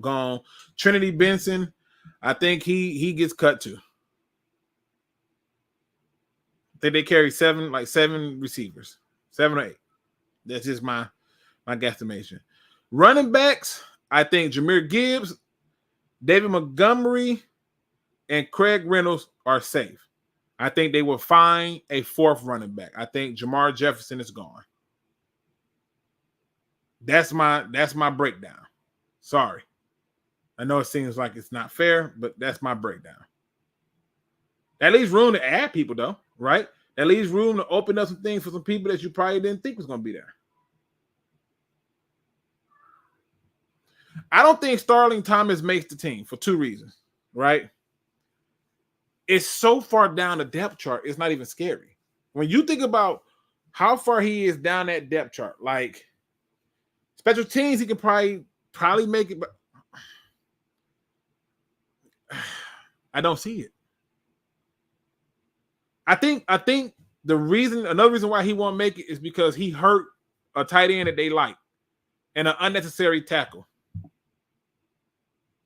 gone. Trinity Benson, I think he gets cut too. I think they carry 7 receivers, 7 or 8. That's just my guesstimation. Running backs, I think Jahmyr Gibbs David Montgomery and Craig Reynolds are safe. I think they will find a fourth running back. I think Jamar Jefferson is gone. That's my breakdown. Sorry. I know it seems like it's not fair, but that's my breakdown. That leaves room to add people, though, right? That leaves room to open up some things for some people that you probably didn't think was going to be there. I don't think Starling Thomas makes the team for two reasons, right? It's so far down the depth chart, it's not even scary. When you think about how far he is down that depth chart, like special teams, he can probably make it, but I don't see it. I think another reason why he won't make it is because he hurt a tight end that they like and an unnecessary tackle.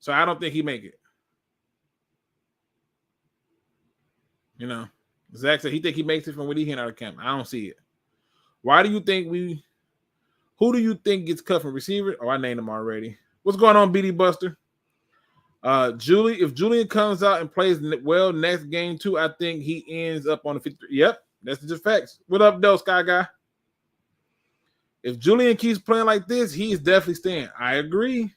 So I don't think he make it. You know, Zach said he think he makes it from what he hearing out of camp. I don't see it. Why do you think who do you think gets cut from receiver? Oh, I named him already. What's going on, BD Buster? If Julian comes out and plays well next game too, I think he ends up on the 53. Yep, that's just facts. What up, though, Sky Guy? If Julian keeps playing like this, he's definitely staying. I agree.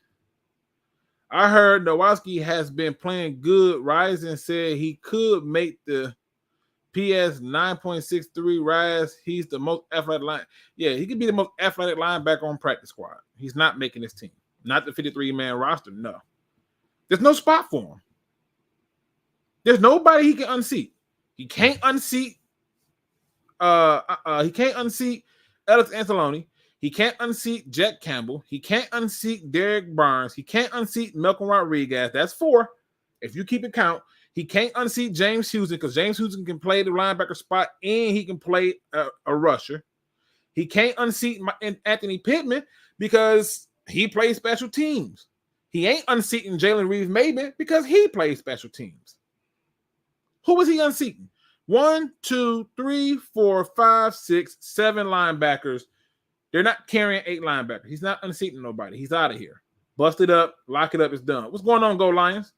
I heard Nowalski has been playing good. Rising said he could make the PS 9.63 rise. He's the most athletic line. Yeah, he could be the most athletic linebacker on practice squad. He's not making this team. Not the 53-man roster, no. There's no spot for him. There's nobody he can unseat. He can't unseat Alex Anzalone. He can't unseat Jack Campbell. He can't unseat Derek Barnes. He can't unseat Malcolm Rodriguez. That's 4. If you keep it count. He can't unseat James Houston because James Houston can play the linebacker spot and he can play a rusher. He can't unseat Anthony Pittman because he plays special teams. He ain't unseating Jalen Reeves-Maybin because he plays special teams. Who was he unseating? 1, 2, 3, 4, 5, 6, 7 linebackers. They're not carrying 8 linebackers. He's not unseating nobody. He's out of here. Bust it up. Lock it up. It's done. What's going on, Go Lions?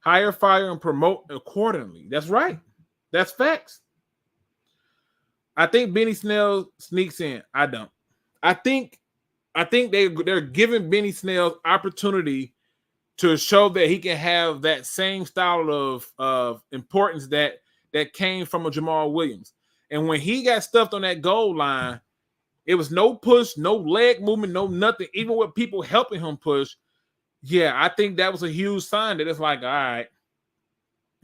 Hire, fire, and promote accordingly. That's right. That's facts. I think Benny Snell sneaks in. I don't. I think they're giving Benny Snell opportunity to show that he can have that same style of importance that came from a Jamal Williams. And when he got stuffed on that goal line, it was no push, no leg movement, no nothing. Even with people helping him push, yeah, I think that was a huge sign that it's like, all right.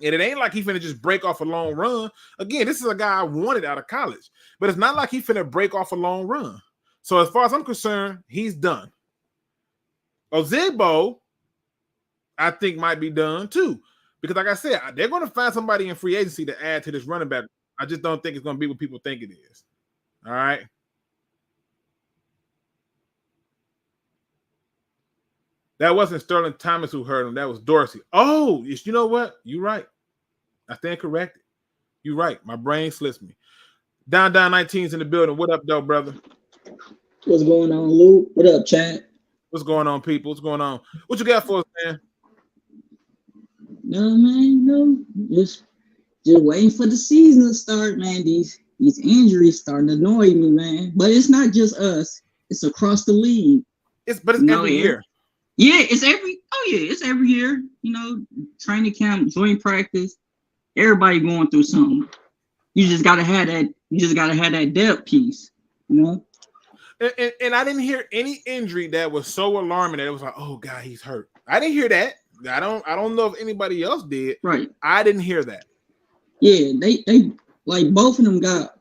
And it ain't like he finna just break off a long run. Again, this is a guy I wanted out of college. But it's not like he finna break off a long run. So as far as I'm concerned, he's done. Ozigbo, I think, might be done too. Because like I said, they're going to find somebody in free agency to add to this running back. I just don't think it's going to be what people think it is. All right. That wasn't Sterling Thomas who hurt him. That was Dorsey. Oh, you know what? You're right. I stand corrected. You're right. My brain slips me. Down 19's in the building. What up, though, brother? What's going on, Luke? What up, Chad? What's going on, people? What's going on? What you got for us, man? No, man, no. Just waiting for the season to start, man. These injuries starting to annoy me, man. But it's not just us. It's across the league. It's every year. Yeah, it's every year. You know, training camp, joint practice. Everybody going through something. You just gotta have that. You just gotta have that depth piece. You know. And I didn't hear any injury that was so alarming that it was like, oh God, he's hurt. I didn't hear that. I don't know if anybody else did. Right. I didn't hear that. Yeah, they like both of them got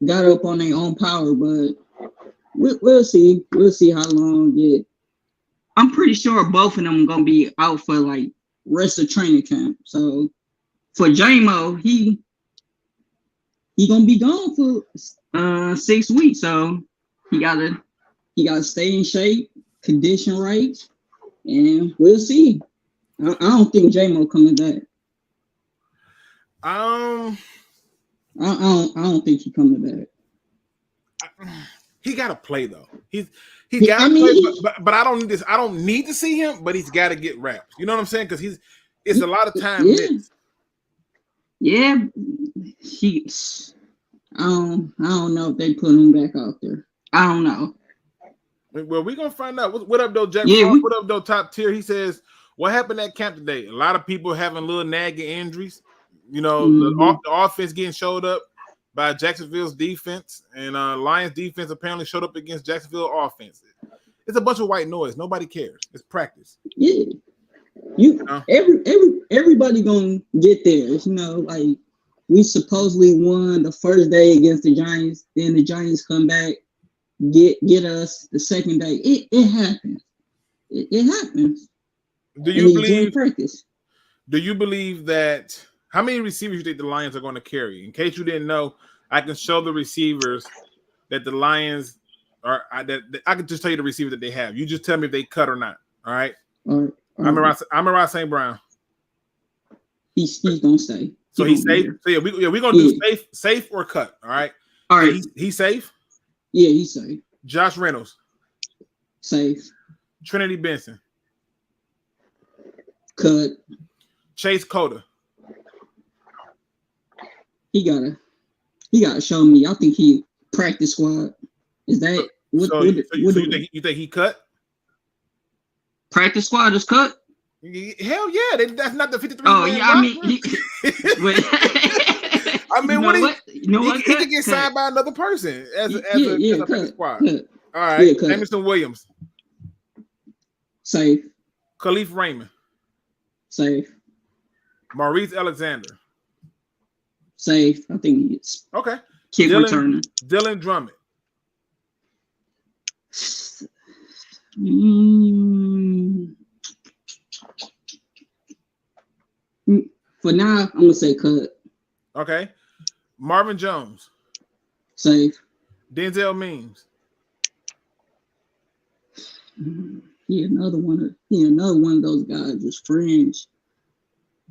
up on their own power, but we'll see. We'll see how long it. I'm pretty sure both of them are gonna be out for like rest of training camp. So for JMO, he gonna be gone for 6 weeks. So he gotta stay in shape, condition right, and we'll see. I don't think JMO coming back. I don't think he coming back. He got to play though. He got to play, but I don't need this. I don't need to see him, but he's got to get reps. You know what I'm saying? Because it's a lot of time missed. Yeah, I don't know if they put him back out there. I don't know. Well, we're gonna find out. What up, though, Jack? What up, though, top tier? He says, "What happened at camp today? A lot of people having little nagging injuries. You know, the offense getting showed up by Jacksonville's defense, and Lions defense apparently showed up against Jacksonville offense. It's a bunch of white noise. Nobody cares. It's practice. Yeah, everybody gonna get theirs. You know, like we supposedly won the first day against the Giants. Then the Giants come back, get us the second day. It happens. It happens. Do you believe practice? Do you believe that? How many receivers you think the Lions are going to carry? In case you didn't know, I can show the receivers that the Lions are. That I can just tell you the receivers that they have. You just tell me if they cut or not. All right. I'm around St. Brown. He's gonna stay. So he's safe. So we're gonna do safe or cut. All right. All right. He's safe. Yeah, he's safe. Josh Reynolds. Safe. Trinity Benson. Cut. Chase Cota. He gotta show me. I think he practice squad. Is that what you think he cut? Practice squad is cut? Hell yeah. That's not the 53. Oh yeah, I mean he could get signed by another person as a practice squad. Cut. All right. Emerson Williams. Safe. Khalif Raymond. Safe. Maurice Alexander. Safe. I think he is. Okay. Kick returner. Dylan Drummond. For now, I'm gonna say cut. Okay. Marvin Jones. Safe. Denzel Mims. He another one of those guys, just fringe.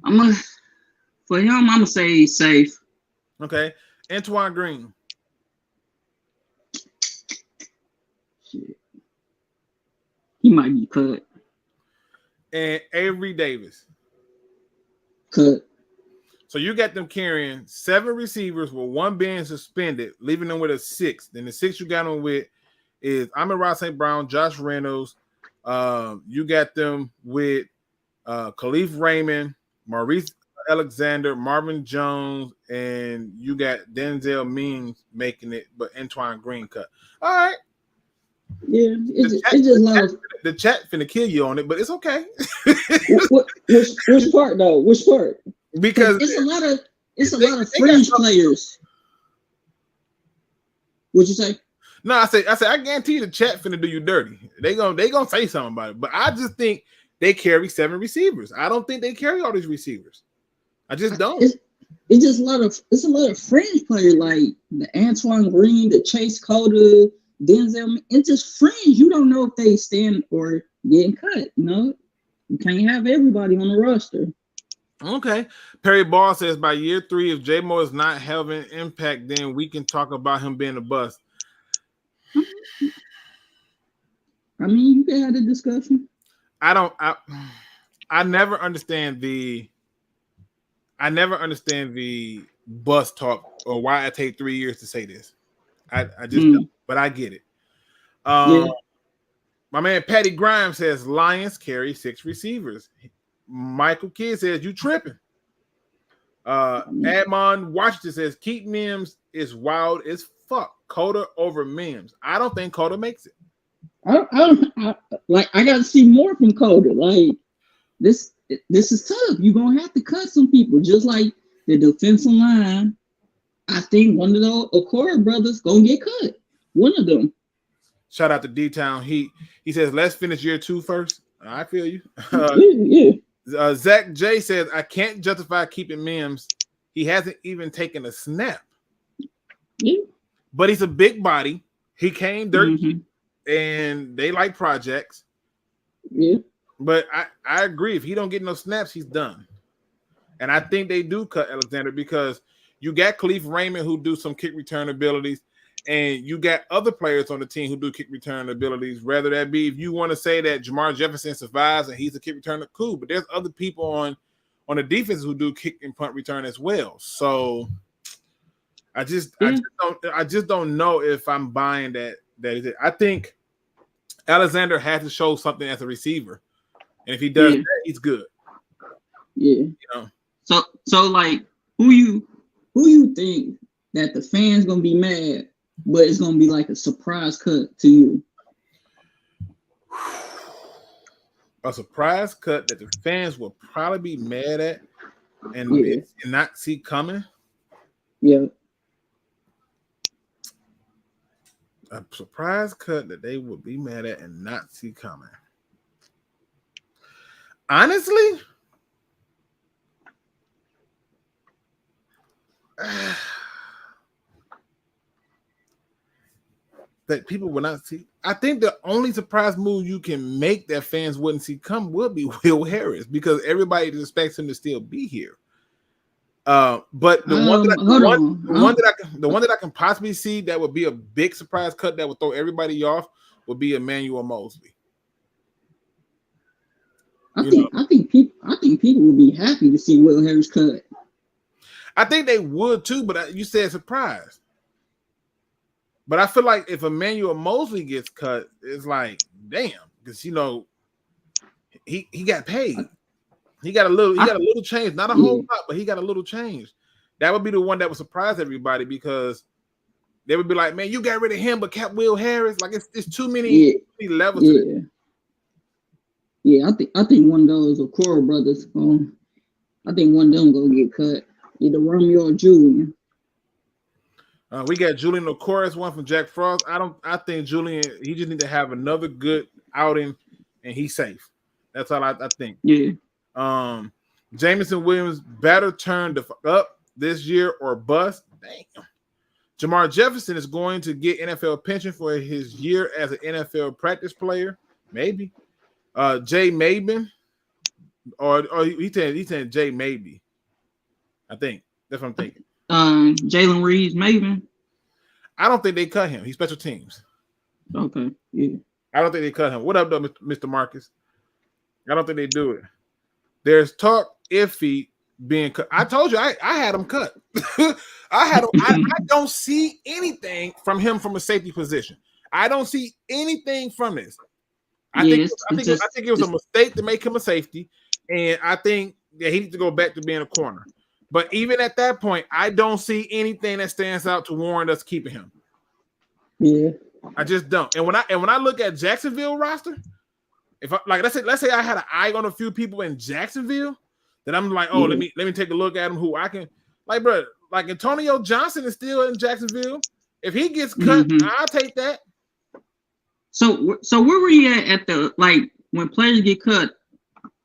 For him, I'm gonna say safe. Okay. Antoine Green. Shit. He might be cut. And Avery Davis. Cut. So you got them carrying 7 receivers with 1 being suspended, leaving them with a 6. Then the 6 you got them with is Amon-Ra St. Brown, Josh Reynolds. You got them with Khalif Raymond, Maurice Alexander, Marvin Jones, and you got Denzel Mims making it, but Antoine Green cut. All right. Yeah, it's just a lot of the chat finna kill you on it, but it's okay. Which part though? Which part? Because it's a lot of fringe players. What'd you say? No, I said I guarantee you the chat finna do you dirty. They gonna say something about it. But I just think they carry 7 receivers. I don't think they carry all these receivers. I just don't. It's just a lot of fringe players like the Antoine Green, the Chase Cota, Denzel. It's just fringe. You don't know if they stand or getting cut. You know, you can't have everybody on the roster. Okay. Perry Ball says by year 3, if J-Mo is not having impact, then we can talk about him being a bust. I mean, you can have a discussion. I never understand the bust talk or why I take 3 years to say this. I just don't, but I get it. My man Patty Grimes says Lions carry 6 receivers. Michael Kidd says you tripping. Admon Washington says keep Mims is wild as fuck. Cota over Mims. I don't think Cota makes it. I got to see more from Cota. Like this is tough. You're gonna have to cut some people, just like the defensive line. I think one of the Okora brothers gonna get cut. One of them. Shout out to D-Town. He says let's finish year 2 first. I feel you. Zach J says I can't justify keeping Mims. He hasn't even taken a snap. Yeah. But he's a big body. He came dirt cheap, and they like projects. Yeah. But I agree. If he don't get no snaps, he's done. And I think they do cut Alexander because you got Khalif Raymond who do some kick return abilities, And you got other players on the team who do kick return abilities, whether that be if you want to say that Jamar Jefferson survives and he's a kick returner, cool. But there's other people on the defense who do kick and punt return as well. So I just don't know if I'm buying that is it. I think Alexander has to show something as a receiver. And if he does that, he's good. Yeah. You know? So like who you think that the fans gonna be mad, but it's gonna be like a surprise cut to you? A surprise cut that the fans will probably be mad at and not see coming. Yeah. A surprise cut that they would be mad at and not see coming. Honestly, that people will not see. I think the only surprise move you can make that fans wouldn't see come would be Will Harris, because everybody expects him to still be here. But the one that I can possibly see that would be a big surprise cut that would throw everybody off would be Emmanuel Mosley. I think people would be happy to see Will Harris cut. I think they would too, but you said surprise. But I feel like if Emmanuel Mosley gets cut, it's like, damn, because he got paid. He got a little change, not a whole lot, but he got a little change. That would be the one that would surprise everybody, because they would be like, man, you got rid of him, but kept Will Harris. Like it's too many levels. Yeah. Yeah, I think one of those Okoro brothers. I think one of them gonna get cut. Either Romeo or Julian. We got Julian Okoro, one from Jack Frost. I think Julian, he just need to have another good outing, and he's safe. That's all I think. Yeah. Jameson Williams better turn the fuck up this year or bust. Damn. Jamar Jefferson is going to get NFL pension for his year as an NFL practice player. Maybe. Jay Mabin, or he said Jay Maybe. I think that's what I'm thinking. Jalen Reeves Maven. I don't think they cut him. He's special teams. Okay. Yeah. I don't think they cut him. What up, though, Mr. Marcus? I don't think they do it. There's talk iffy being cut. I told you I had him cut. I had him. I don't see anything from him from a safety position. I don't see anything from this. I think it was a mistake to make him a safety, and I think that he needs to go back to being a corner. But even at that point, I don't see anything that stands out to warrant us keeping him. Yeah, I just don't. And when I look at Jacksonville roster, if let's say I had an eye on a few people in Jacksonville, then I'm like, let me take a look at them who I can like, bro. Like Antonio Johnson is still in Jacksonville. If he gets cut, I'll take that. So where were you at the when players get cut?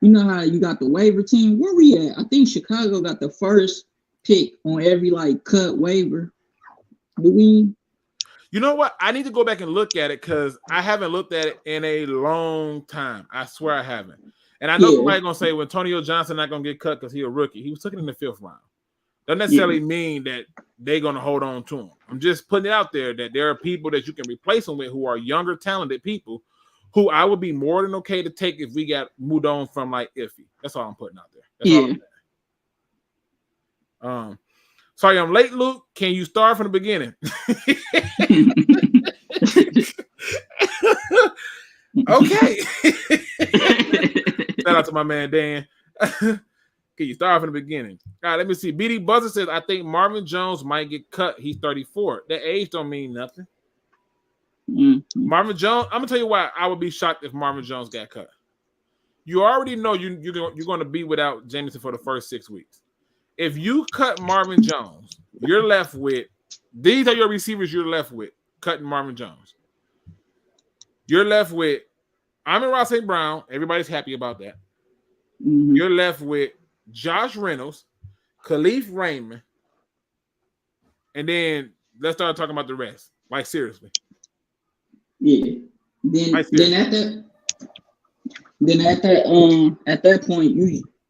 You know how you got the waiver team? Where we at? I think Chicago got the first pick on every cut waiver. Do we? You know what? I need to go back and look at it because I haven't looked at it in a long time. I swear I haven't. And I know somebody's gonna say, well, Antonio Johnson not gonna get cut because he's a rookie. He was taken in the 5th round. Doesn't necessarily mean that they're gonna hold on to him. I'm just putting it out there that there are people that you can replace him with who are younger, talented people who I would be more than okay to take if we got moved on from iffy. That's all I'm putting out there. That's all I'm saying. Sorry, I'm late, Luke. Can you start from the beginning? Okay. Shout out to my man Dan. Can you start from the beginning? All right, let me see. BD Buzzer says, I think Marvin Jones might get cut. He's 34. That age don't mean nothing. Marvin Jones, I'm gonna tell you why I would be shocked if Marvin Jones got cut. You already know you're going to be without Jameson for the first 6 weeks. If you cut Marvin Jones, you're left with these are your receivers. You're left with cutting Marvin Jones. You're left with Amon-Ra St. Brown. Everybody's happy about that. You're left with Josh Reynolds, Khalif Raymond, and then let's start talking about the rest. Like seriously. Yeah. Then at that point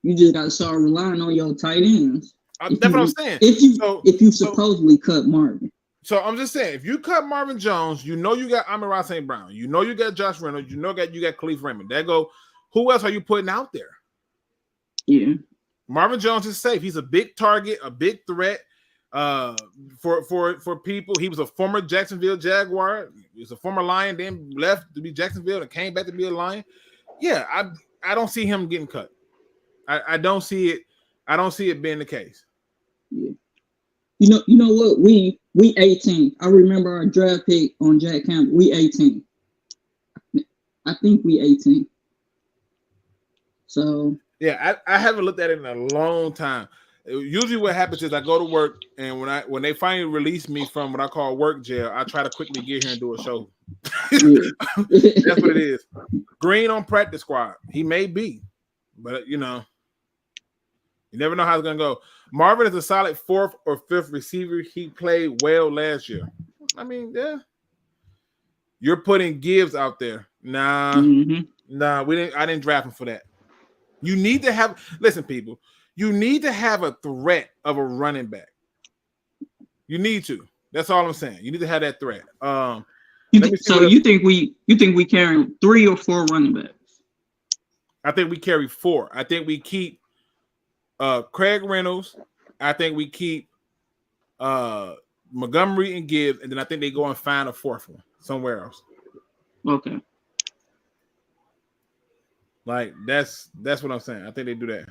you just gotta start relying on your tight ends. That's what I'm saying. If you supposedly cut Marvin. So I'm just saying, if you cut Marvin Jones, you know you got Amon-Ra St. Brown, you know you got Josh Reynolds, you know you got Khalif Raymond. That go. Who else are you putting out there? Yeah. Marvin Jones is safe. He's a big target, a big threat for people. He was a former Jacksonville Jaguar. He was a former Lion, then left to be Jacksonville and came back to be a Lion. Yeah, I don't see him getting cut. I don't see it. I don't see it being the case. Yeah. You know what? We 18. I remember our draft pick on Jack Campbell. We 18. I think we 18. So yeah, I haven't looked at it in a long time. Usually, what happens is I go to work, and when they finally release me from what I call work jail, I try to quickly get here and do a show. That's what it is. Green on practice squad. He may be, but you never know how it's gonna go. Marvin is a solid 4th or 5th receiver. He played well last year. I mean, yeah. You're putting Gibbs out there. Nah, I didn't draft him for that. You need to have, listen, people, you need to have a threat of a running back. You need to. That's all I'm saying. You need to have that threat. You think we carry 3 or 4 running backs? I think we carry 4. I think we keep Craig Reynolds. I think we keep Montgomery and Gibbs, and then I think they go and find a 4th one somewhere else. Okay. Like that's what I'm saying. I think they do that.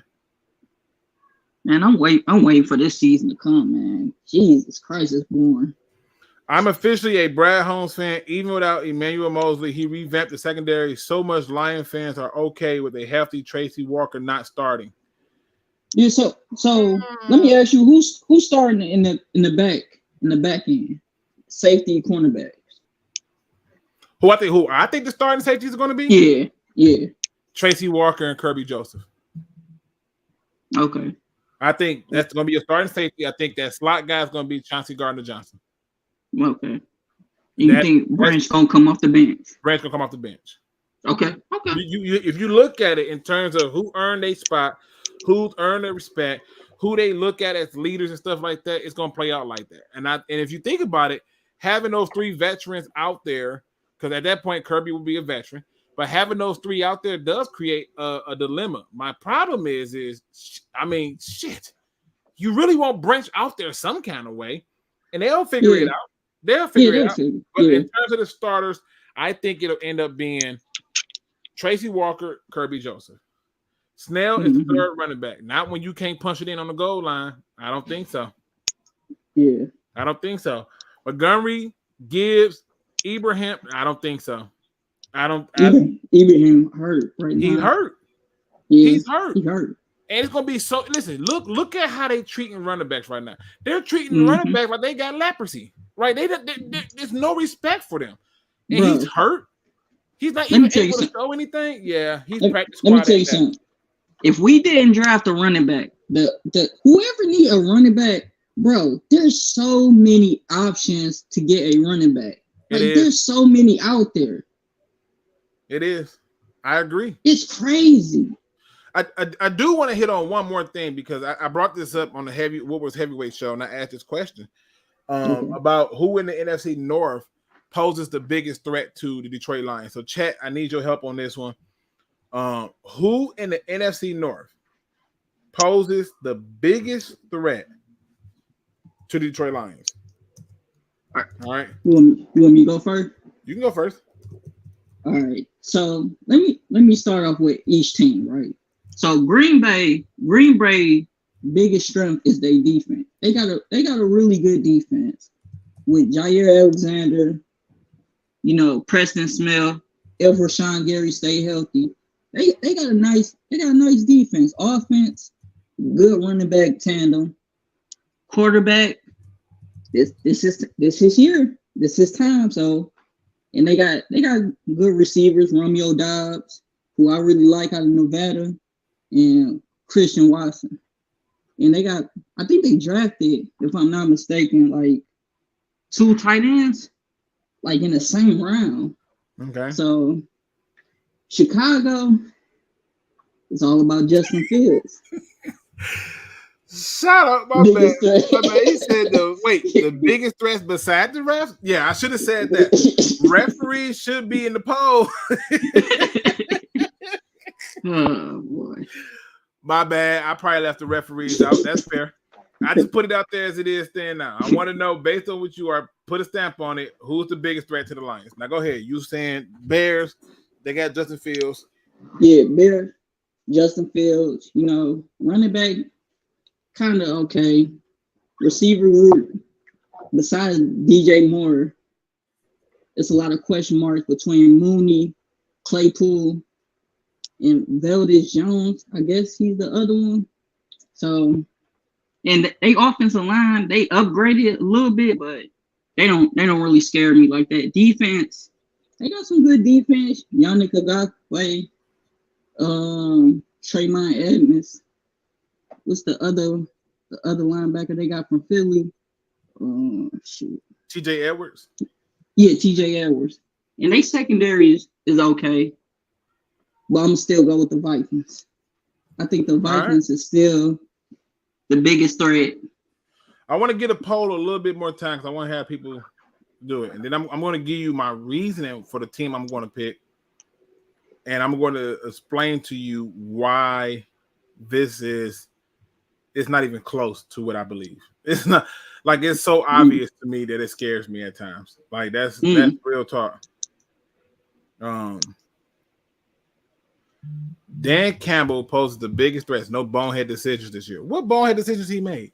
Man, I'm waiting for this season to come, man. Jesus Christ, it's boring. I'm officially a Brad Holmes fan. Even without Emmanuel Mosley, he revamped the secondary so much Lion fans are okay with a healthy Tracy Walker not starting. Yeah, so let me ask you, who's starting in the back end? Safety, cornerbacks. Who I think the starting safeties are going to be? Yeah. Tracy Walker and Kirby Joseph. Okay. I think that's going to be a starting safety. I think that slot guy is going to be Chauncey Gardner-Johnson. Okay. You think Branch going to come off the bench? Branch going to come off the bench. Okay. If you look at it in terms of who earned a spot, who's earned their respect, who they look at as leaders and stuff like that, it's going to play out like that. And if you think about it, having those 3 veterans out there, because at that point Kirby will be a veteran, but having those 3 out there does create a dilemma. My problem is shit. You really want Branch out there some kind of way, and they'll figure it out. They'll figure it out. But in terms of the starters, I think it'll end up being Tracy Walker, Kirby Joseph. Snell is the 3rd running back. Not when you can't punch it in on the goal line. I don't think so. Yeah. I don't think so. Montgomery, Gibbs, Ibrahim, I don't think so. Ibrahim hurt right now. He hurt. Yeah, He's hurt. He hurt. And it's gonna be so. Listen, look at how they treating running backs right now. They're treating running backs like they got leprosy, right? There's no respect for them. And he's hurt. He's not even able to show anything. Yeah, he's practice squad. Let me tell you something. If we didn't draft a running back, the whoever need a running back, bro, there's so many options to get a running back. There's so many out there. It is. I agree. It's crazy. I do want to hit on one more thing because I brought this up on the heavyweight show, and I asked this question about who in the NFC North poses the biggest threat to the Detroit Lions. So, chat, I need your help on this one. Who in the NFC North poses the biggest threat to the Detroit Lions? All right. You want me to go first? You can go first. All right. So let me start off with each team, right? So Green Bay biggest strength is their defense. They got a really good defense with Jair Alexander, Preston Smith, if Rashawn Gary stay healthy. They got a nice defense. Offense, good running back tandem. Quarterback, this is his year. This is time. So, and they got good receivers, Romeo Doubs, who I really like out of Nevada, and Christian Watson. And I think they drafted, if I'm not mistaken, like 2 tight ends, like in the same round. Okay. So Chicago, it's all about Justin Fields. Shut up, my man. He said Wait, the biggest threats besides the refs? Yeah, I should have said that. Referees should be in the poll. Oh boy. My bad. I probably left the referees out. That's fair. I just put it out there as it is stand now. I want to know, based on what you are, put a stamp on it, who's the biggest threat to the Lions? Now go ahead. You saying Bears, they got Justin Fields. Yeah, Bears, Justin Fields, running back, kind of okay. Receiver group, besides DJ Moore, it's a lot of question marks between Mooney, Claypool, and Veldis Jones. I guess he's the other one. So, and they offensive line, they upgraded a little bit, but they don't really scare me like that. Defense, they got some good defense. Yannick Ngakoue, Tremont Edmonds. What's the other linebacker they got from Philly? TJ Edwards. Yeah, TJ Edwards. And they secondary is okay. But I'm still go with the Vikings. I think the Vikings is still the biggest threat. I want to get a poll a little bit more time because I want to have people do it. And then I'm going to give you my reasoning for the team I'm going to pick. And I'm going to explain to you why it's not even close to what I believe. It's not like it's so obvious to me that it scares me at times. Like that's real talk. Dan Campbell poses the biggest threats. No bonehead decisions this year. What bonehead decisions he made?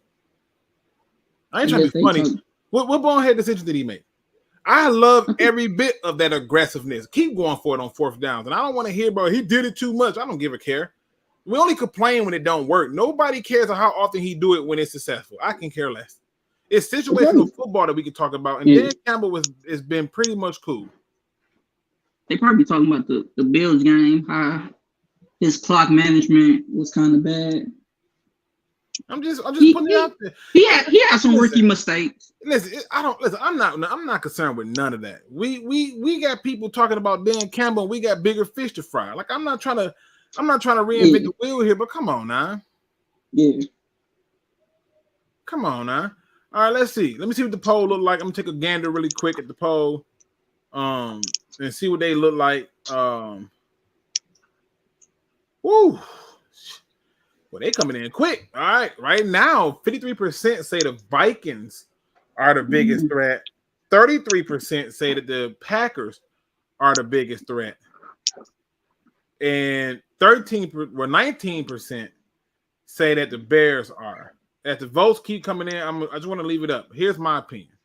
I ain't trying to be funny. What bonehead decisions did he make? I love every bit of that aggressiveness. Keep going for it on fourth downs. And I don't want to hear about he did it too much. I don't give a care. We only complain when it don't work. Nobody cares how often he do it when it's successful. I can care less. It's situational football that we can talk about. And Dan Campbell has been pretty much cool. They probably talking about the Bills game, how his clock management was kind of bad. I'm just putting it out there. He had some rookie mistakes. I'm not concerned with none of that. We got people talking about Dan Campbell. We got bigger fish to fry. Like I'm not trying to reinvent the wheel here, but come on now. Yeah. Come on now. All right, let's see. Let me see what the poll look like. I'm gonna take a gander really quick at the poll, and see what they look like. Woo. Well, they coming in quick. All right. Right now, 53% say the Vikings are the biggest threat. 33% say that the Packers are the biggest threat. And 19% say that the Bears are. As the votes keep coming in, I just want to leave it up. Here's my opinion.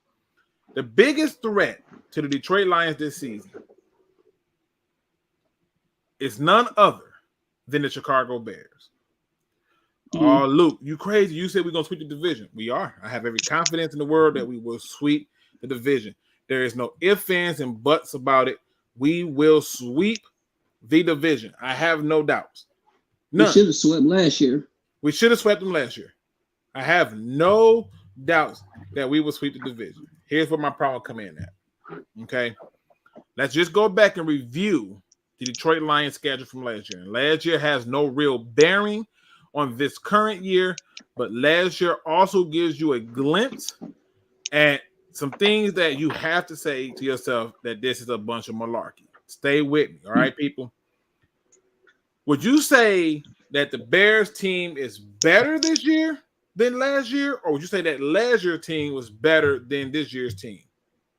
The biggest threat to the Detroit Lions this season is none other than the Chicago Bears. Oh, Luke, you crazy. You said we're going to sweep the division. We are. I have every confidence in the world that we will sweep the division. There is no ifs, ands, and buts about it. We will sweep the division. I have no doubts. None. We should have swept last year. We should have swept them last year. I have no doubts that we will sweep the division. Here's where my problem come in at. Okay. Let's just go back and review the Detroit Lions schedule from last year. And last year has no real bearing on this current year, but last year also gives you a glimpse at some things that you have to say to yourself that this is a bunch of malarkey. Stay with me, all right, people? Would you say that the Bears team is better this year than last year, or would you say that last year's team was better than this year's team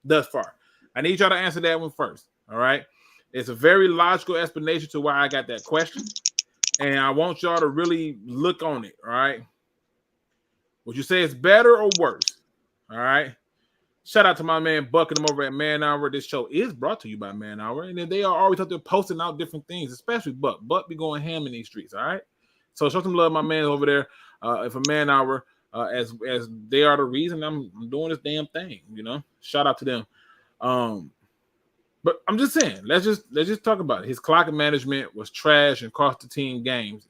thus far? I need y'all to answer that one first, all right? It's a very logical explanation to why I got that question. And I want y'all to really look on it, all right? Would you say it's better or worse? All right? Shout out to my man Buck and them over at Man Hour. This show is brought to you by Man Hour. And then they are always out there posting out different things, especially Buck. Buck be going ham in these streets, all right? So show some love, my man over there for Man Hour, as they are the reason I'm doing this damn thing, you know? Shout out to them. But I'm just saying, let's just talk about it. His clock management was trash and cost the team games.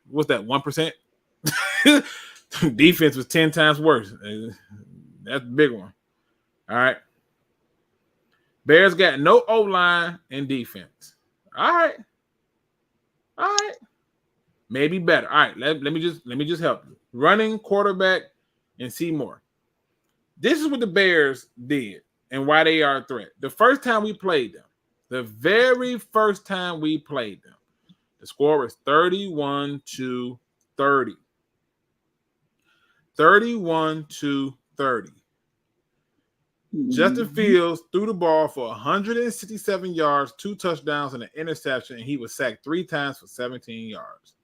What's that, 1%? Defense was 10 times worse. That's a big one. All right. Bears got no O-line and defense. All right. Maybe better. All right. Let me just help you. Running quarterback, and see more. This is what the Bears did and why they are a threat. The first time we played them, the very first time we played them, the score was 31-30. 31-30. Justin Fields threw the ball for 167 yards, 2 touchdowns, and an interception, and he was sacked 3 times for 17 yards.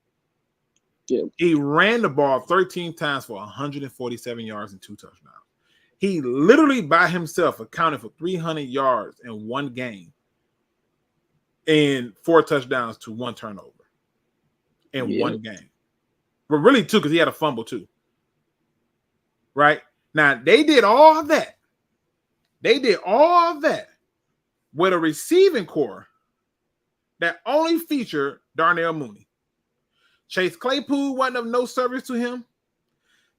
Yeah. He ran the ball 13 times for 147 yards and 2 touchdowns. He literally by himself accounted for 300 yards in one game and 4 touchdowns to 1 turnover in one game. But really 2 because he had a fumble too. Right? Now, they did all that. They did all that with a receiving core that only featured Darnell Mooney. Chase Claypool wasn't of no service to him.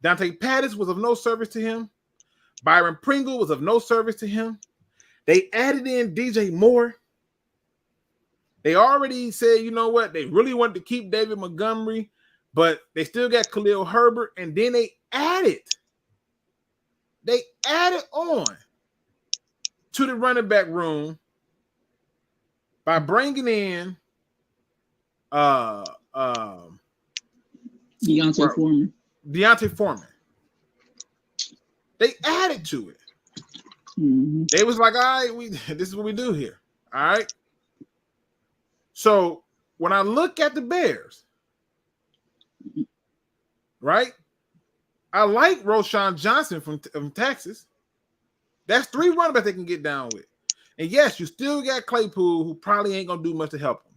Dante Pettis was of no service to him. Byron Pringle was of no service to him. They added in DJ Moore. They already said, you know what? They really wanted to keep David Montgomery, but they still got Khalil Herbert. And then they added on to the running back room by bringing in Deontay Foreman. They added to it. Mm-hmm. They was like, all right, this is what we do here. All right. So when I look at the Bears, right, I like Roschon Johnson from Texas. That's 3 running backs they can get down with. And yes, you still got Claypool, who probably ain't going to do much to help him.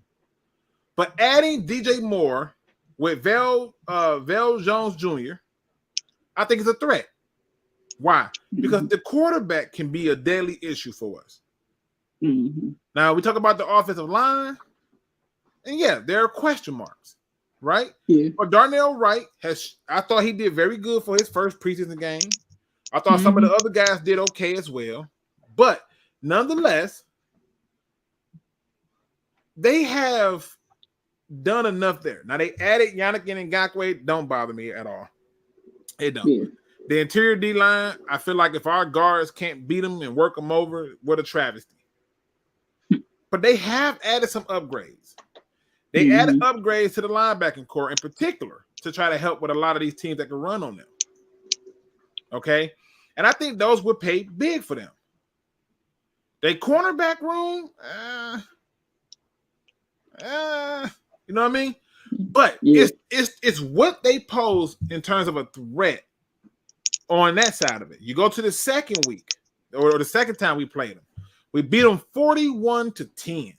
But adding DJ Moore with Vel Jones Jr., I think it's a threat. Why? Because the quarterback can be a deadly issue for us. Mm-hmm. Now, we talk about the offensive line, and yeah, there are question marks, right? Yeah. But Darnell Wright I thought he did very good for his first preseason game. I thought some of the other guys did okay as well. But nonetheless, they have done enough there. Now, they added Yannick Ngakoue. Don't bother me at all. It don't. Yeah. The interior D-line, I feel like if our guards can't beat them and work them over, what a travesty. But they have added some upgrades. They added upgrades to the linebacking core in particular to try to help with a lot of these teams that can run on them. Okay? And I think those would pay big for them. They cornerback room, you know what I mean? But it's what they pose in terms of a threat on that side of it. You go to the second week, or the second time we played them. We beat them 41-10.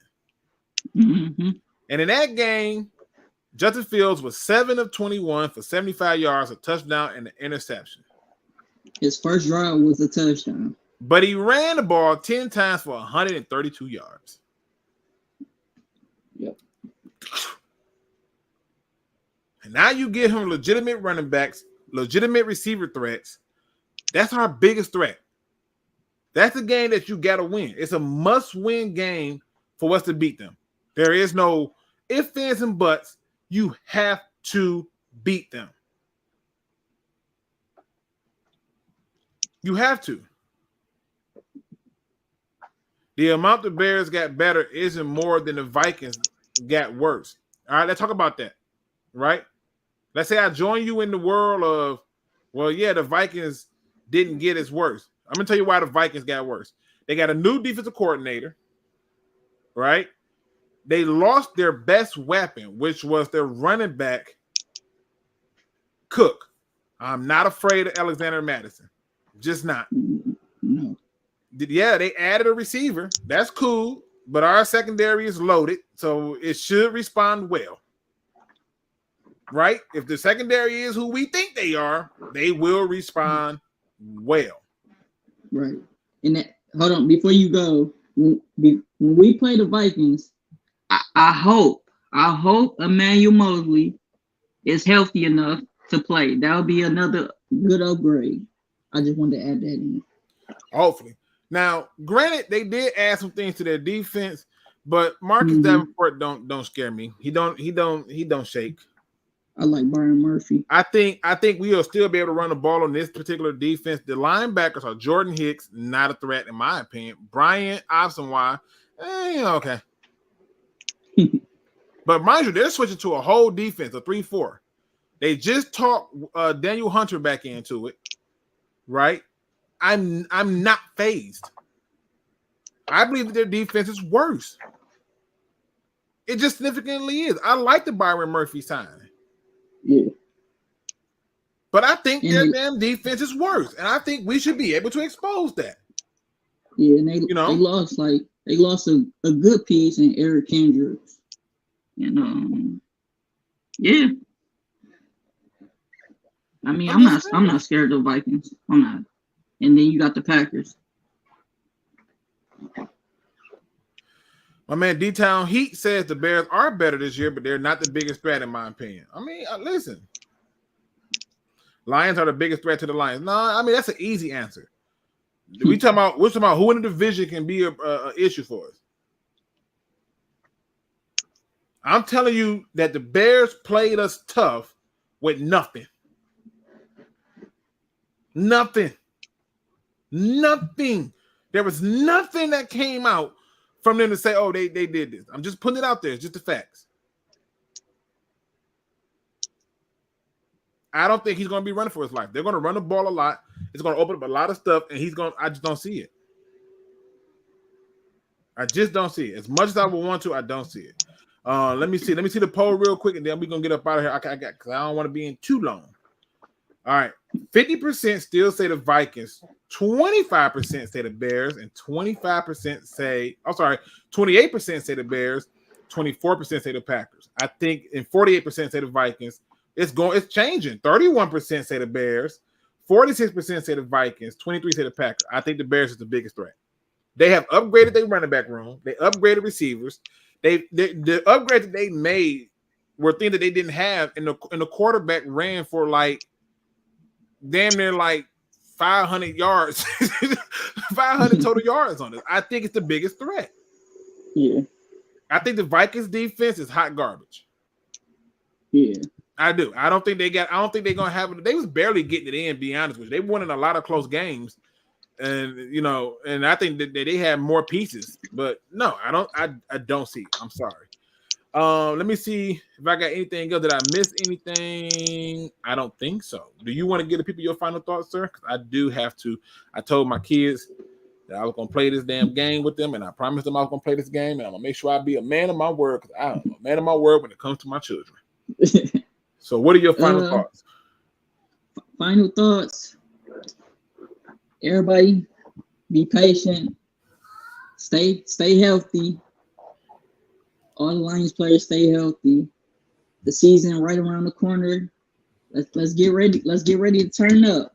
Mm-hmm. And in that game, Justin Fields was 7 of 21 for 75 yards, a touchdown, and an interception. His first drive was a touchdown. But he ran the ball 10 times for 132 yards. Yep. And now you give him legitimate running backs, legitimate receiver threats. That's our biggest threat. That's a game that you got to win. It's a must-win game for us to beat them. There is no ifs, ands, and buts. You have to beat them. You have to. The amount the Bears got better isn't more than the Vikings got worse. All right, let's talk about that, right? Let's say I join you in the world of, well, yeah, the Vikings didn't get as worse. I'm going to tell you why the Vikings got worse. They got a new defensive coordinator, right? They lost their best weapon, which was their running back, Cook. I'm not afraid of Alexander Madison. Just not. No. Yeah, they added a receiver. That's cool. But our secondary is loaded, so it should respond well. Right? If the secondary is who we think they are, they will respond well. Right. And that, hold on, before you go, when we play the Vikings, I hope Emmanuel Mosley is healthy enough to play. That would be another good upgrade. I just wanted to add that in. Hopefully. Now, granted, they did add some things to their defense, but Marcus Davenport don't scare me. He don't shake. I like Byron Murphy. I think we'll still be able to run the ball on this particular defense. The linebackers are Jordan Hicks, not a threat in my opinion. Brian Obsenwine, okay. But mind you, they're switching to a whole defense, a 3-4. They just talked Daniel Hunter back into it, right? I'm not fazed. I believe that their defense is worse. It just significantly is. I like the Byron Murphy sign. Yeah. But I think their damn defense is worse. And I think we should be able to expose that. Yeah, and they lost a good piece in Eric Kendricks. And yeah. I mean, I'm not scared of the Vikings. I'm not. And then you got the Packers. My man D-Town Heat says the Bears are better this year, but they're not the biggest threat in my opinion. I mean, listen. Lions are the biggest threat to the Lions. No, I mean, that's an easy answer. We're talking about who in the division can be a issue for us. I'm telling you that the Bears played us tough with nothing. Nothing. There was nothing that came out from them to say, oh, they did this. I'm just putting it out there. It's just the facts. I don't think he's going to be running for his life. They're going to run the ball a lot. It's going to open up a lot of stuff, and I just don't see it. I just don't see it. As much as I would want to, I don't see it. Let me see the poll real quick, and then we're going to get up out of here. Because I don't want to be in too long. All right. 50% still say the Vikings. 25% say the Bears, and 28% say the Bears, 24% say the Packers. I think, and 48% say the Vikings. It's changing. 31% say the Bears, 46% say the Vikings, 23% say the Packers. I think the Bears is the biggest threat. They have upgraded their running back room. They upgraded receivers. The upgrades that they made were things that they didn't have, and the quarterback ran for like damn near like 500 yards, 500 total yards on it. I think it's the biggest threat. Yeah. I think the Vikings defense is hot garbage. Yeah. I do. I don't think they're gonna have it. They was barely getting it in, to be honest with you. They won in a lot of close games. And and I think that they had more pieces, but no, I don't see it. I'm sorry. Let me see if I got anything else. Did I miss anything? I don't think so. Do you want to give the people your final thoughts, sir? Because I do have to. I told my kids that I was gonna play this damn game with them, and I promised them I was gonna play this game, and I'm gonna make sure I be a man of my word, because I'm a man of my word when it comes to my children. So what are your final thoughts? Final thoughts. Everybody be patient. Stay healthy. All the Lions players stay healthy. The season right around the corner. Let's get ready. Let's get ready to turn up.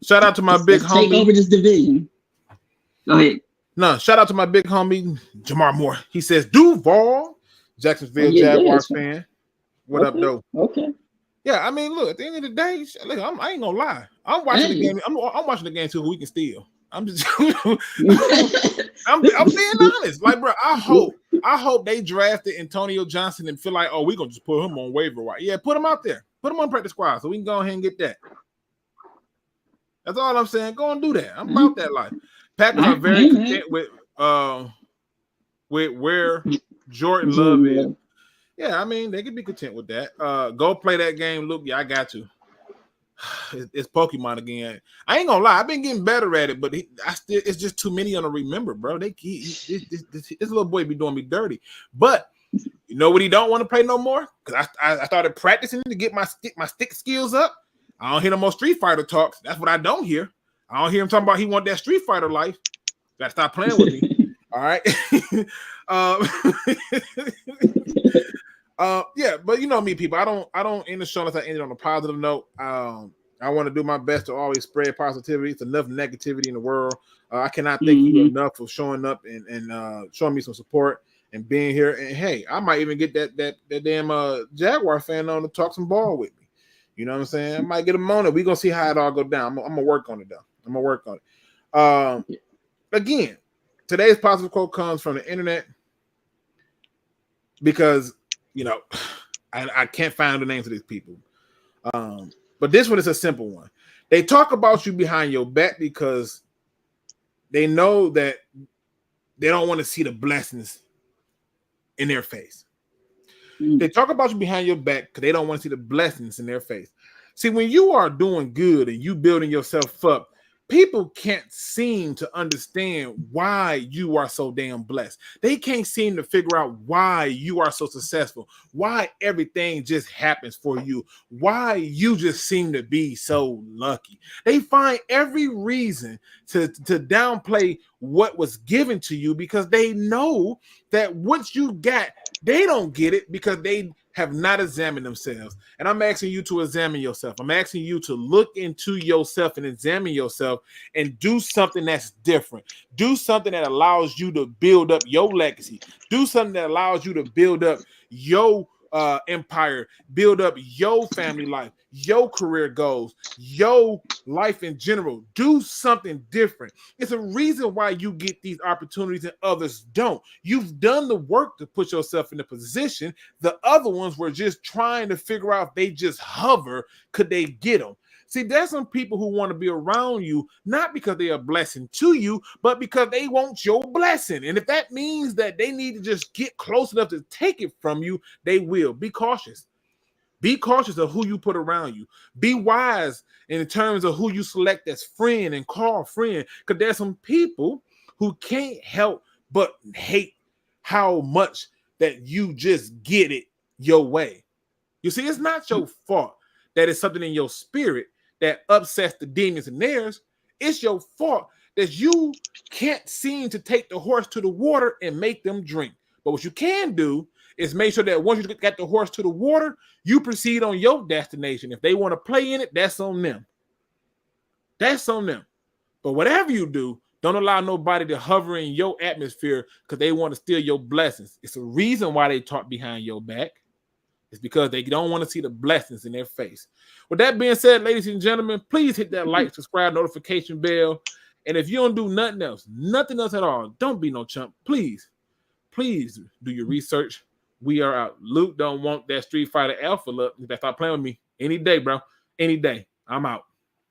Shout out to my big homie. Take over this division. Go ahead. No, shout out to my big homie Jamar Moore. He says Duval, Jacksonville Jaguars fan. What up, though? Okay. Yeah, I mean, look. At the end of the day, look, I ain't gonna lie. I'm watching the game. I'm watching the game too. We can steal. I'm just. I'm being honest. Like, bro, I hope they drafted Antonio Johnson and feel like, oh, we gonna just put him on waiver wire. Yeah, put him out there. Put him on practice squad so we can go ahead and get that. That's all I'm saying. Go and do that. I'm about that life. Packers are very content with where Jordan Love is. Yeah, I mean, they can be content with that. Go play that game, Luke. Yeah, I got to. It's Pokemon again. I ain't gonna lie, I've been getting better at it, but it's just too many on to remember, bro. This little boy be doing me dirty. But you know what he don't want to play no more? Because I started practicing to get my stick skills up. I don't hear no more Street Fighter talks. That's what I don't hear. I don't hear him talking about he want that Street Fighter life. Gotta stop playing with me. All right. Yeah, but you know me, people. I don't end the show unless I end it on a positive note. I want to do my best to always spread positivity. It's enough negativity in the world. I cannot thank you enough for showing up and showing me some support and being here. And hey, I might even get that damn Jaguar fan on to talk some ball with me. You know what I'm saying? I might get him on it. We're gonna see how it all go down. I'm gonna work on it though. I'm gonna work on it. Again, today's positive quote comes from the internet because I can't find the names of these people. But this one is a simple one. They talk about you behind your back because they know that they don't want to see the blessings in their face. They talk about you behind your back because they don't want to see the blessings in their face. See, when you are doing good and you building yourself up, people can't seem to understand why you are so damn blessed. They can't seem to figure out why you are so successful, why everything just happens for you, why you just seem to be so lucky. They find every reason to downplay what was given to you because they know that what you got, they don't get it because they have not examined themselves. And I'm asking you to examine yourself. I'm asking you to look into yourself and examine yourself and do something that's different. Do something that allows you to build up your legacy. Do something that allows you to build up your empire, build up your family life, your career goals, your life in general. Do something different. It's a reason why you get these opportunities and others don't. You've done the work to put yourself in a position. The other ones were just trying to figure out if they just hover, could they get them? See, there's some people who want to be around you, not because they are a blessing to you, but because they want your blessing. And if that means that they need to just get close enough to take it from you, they will. Be cautious. Be cautious of who you put around you. Be wise in terms of who you select as friend and call friend. Because there's some people who can't help but hate how much that you just get it your way. You see, it's not your fault that it's something in your spirit that upsets the demons in theirs. It's your fault that you can't seem to take the horse to the water and make them drink. But what you can do is make sure that once you got the horse to the water, you proceed on your destination. If they want to play in it, that's on them. That's on them. But whatever you do, don't allow nobody to hover in your atmosphere because they want to steal your blessings. It's a reason why they talk behind your back. It's because they don't want to see the blessings in their face. With that being said, ladies and gentlemen, please hit that like, subscribe, notification bell. And if you don't do nothing else at all, don't be no chump. Please do your research. We are out. Luke don't want that Street Fighter Alpha look. Stop playing with me any day, bro. Any day. I'm out.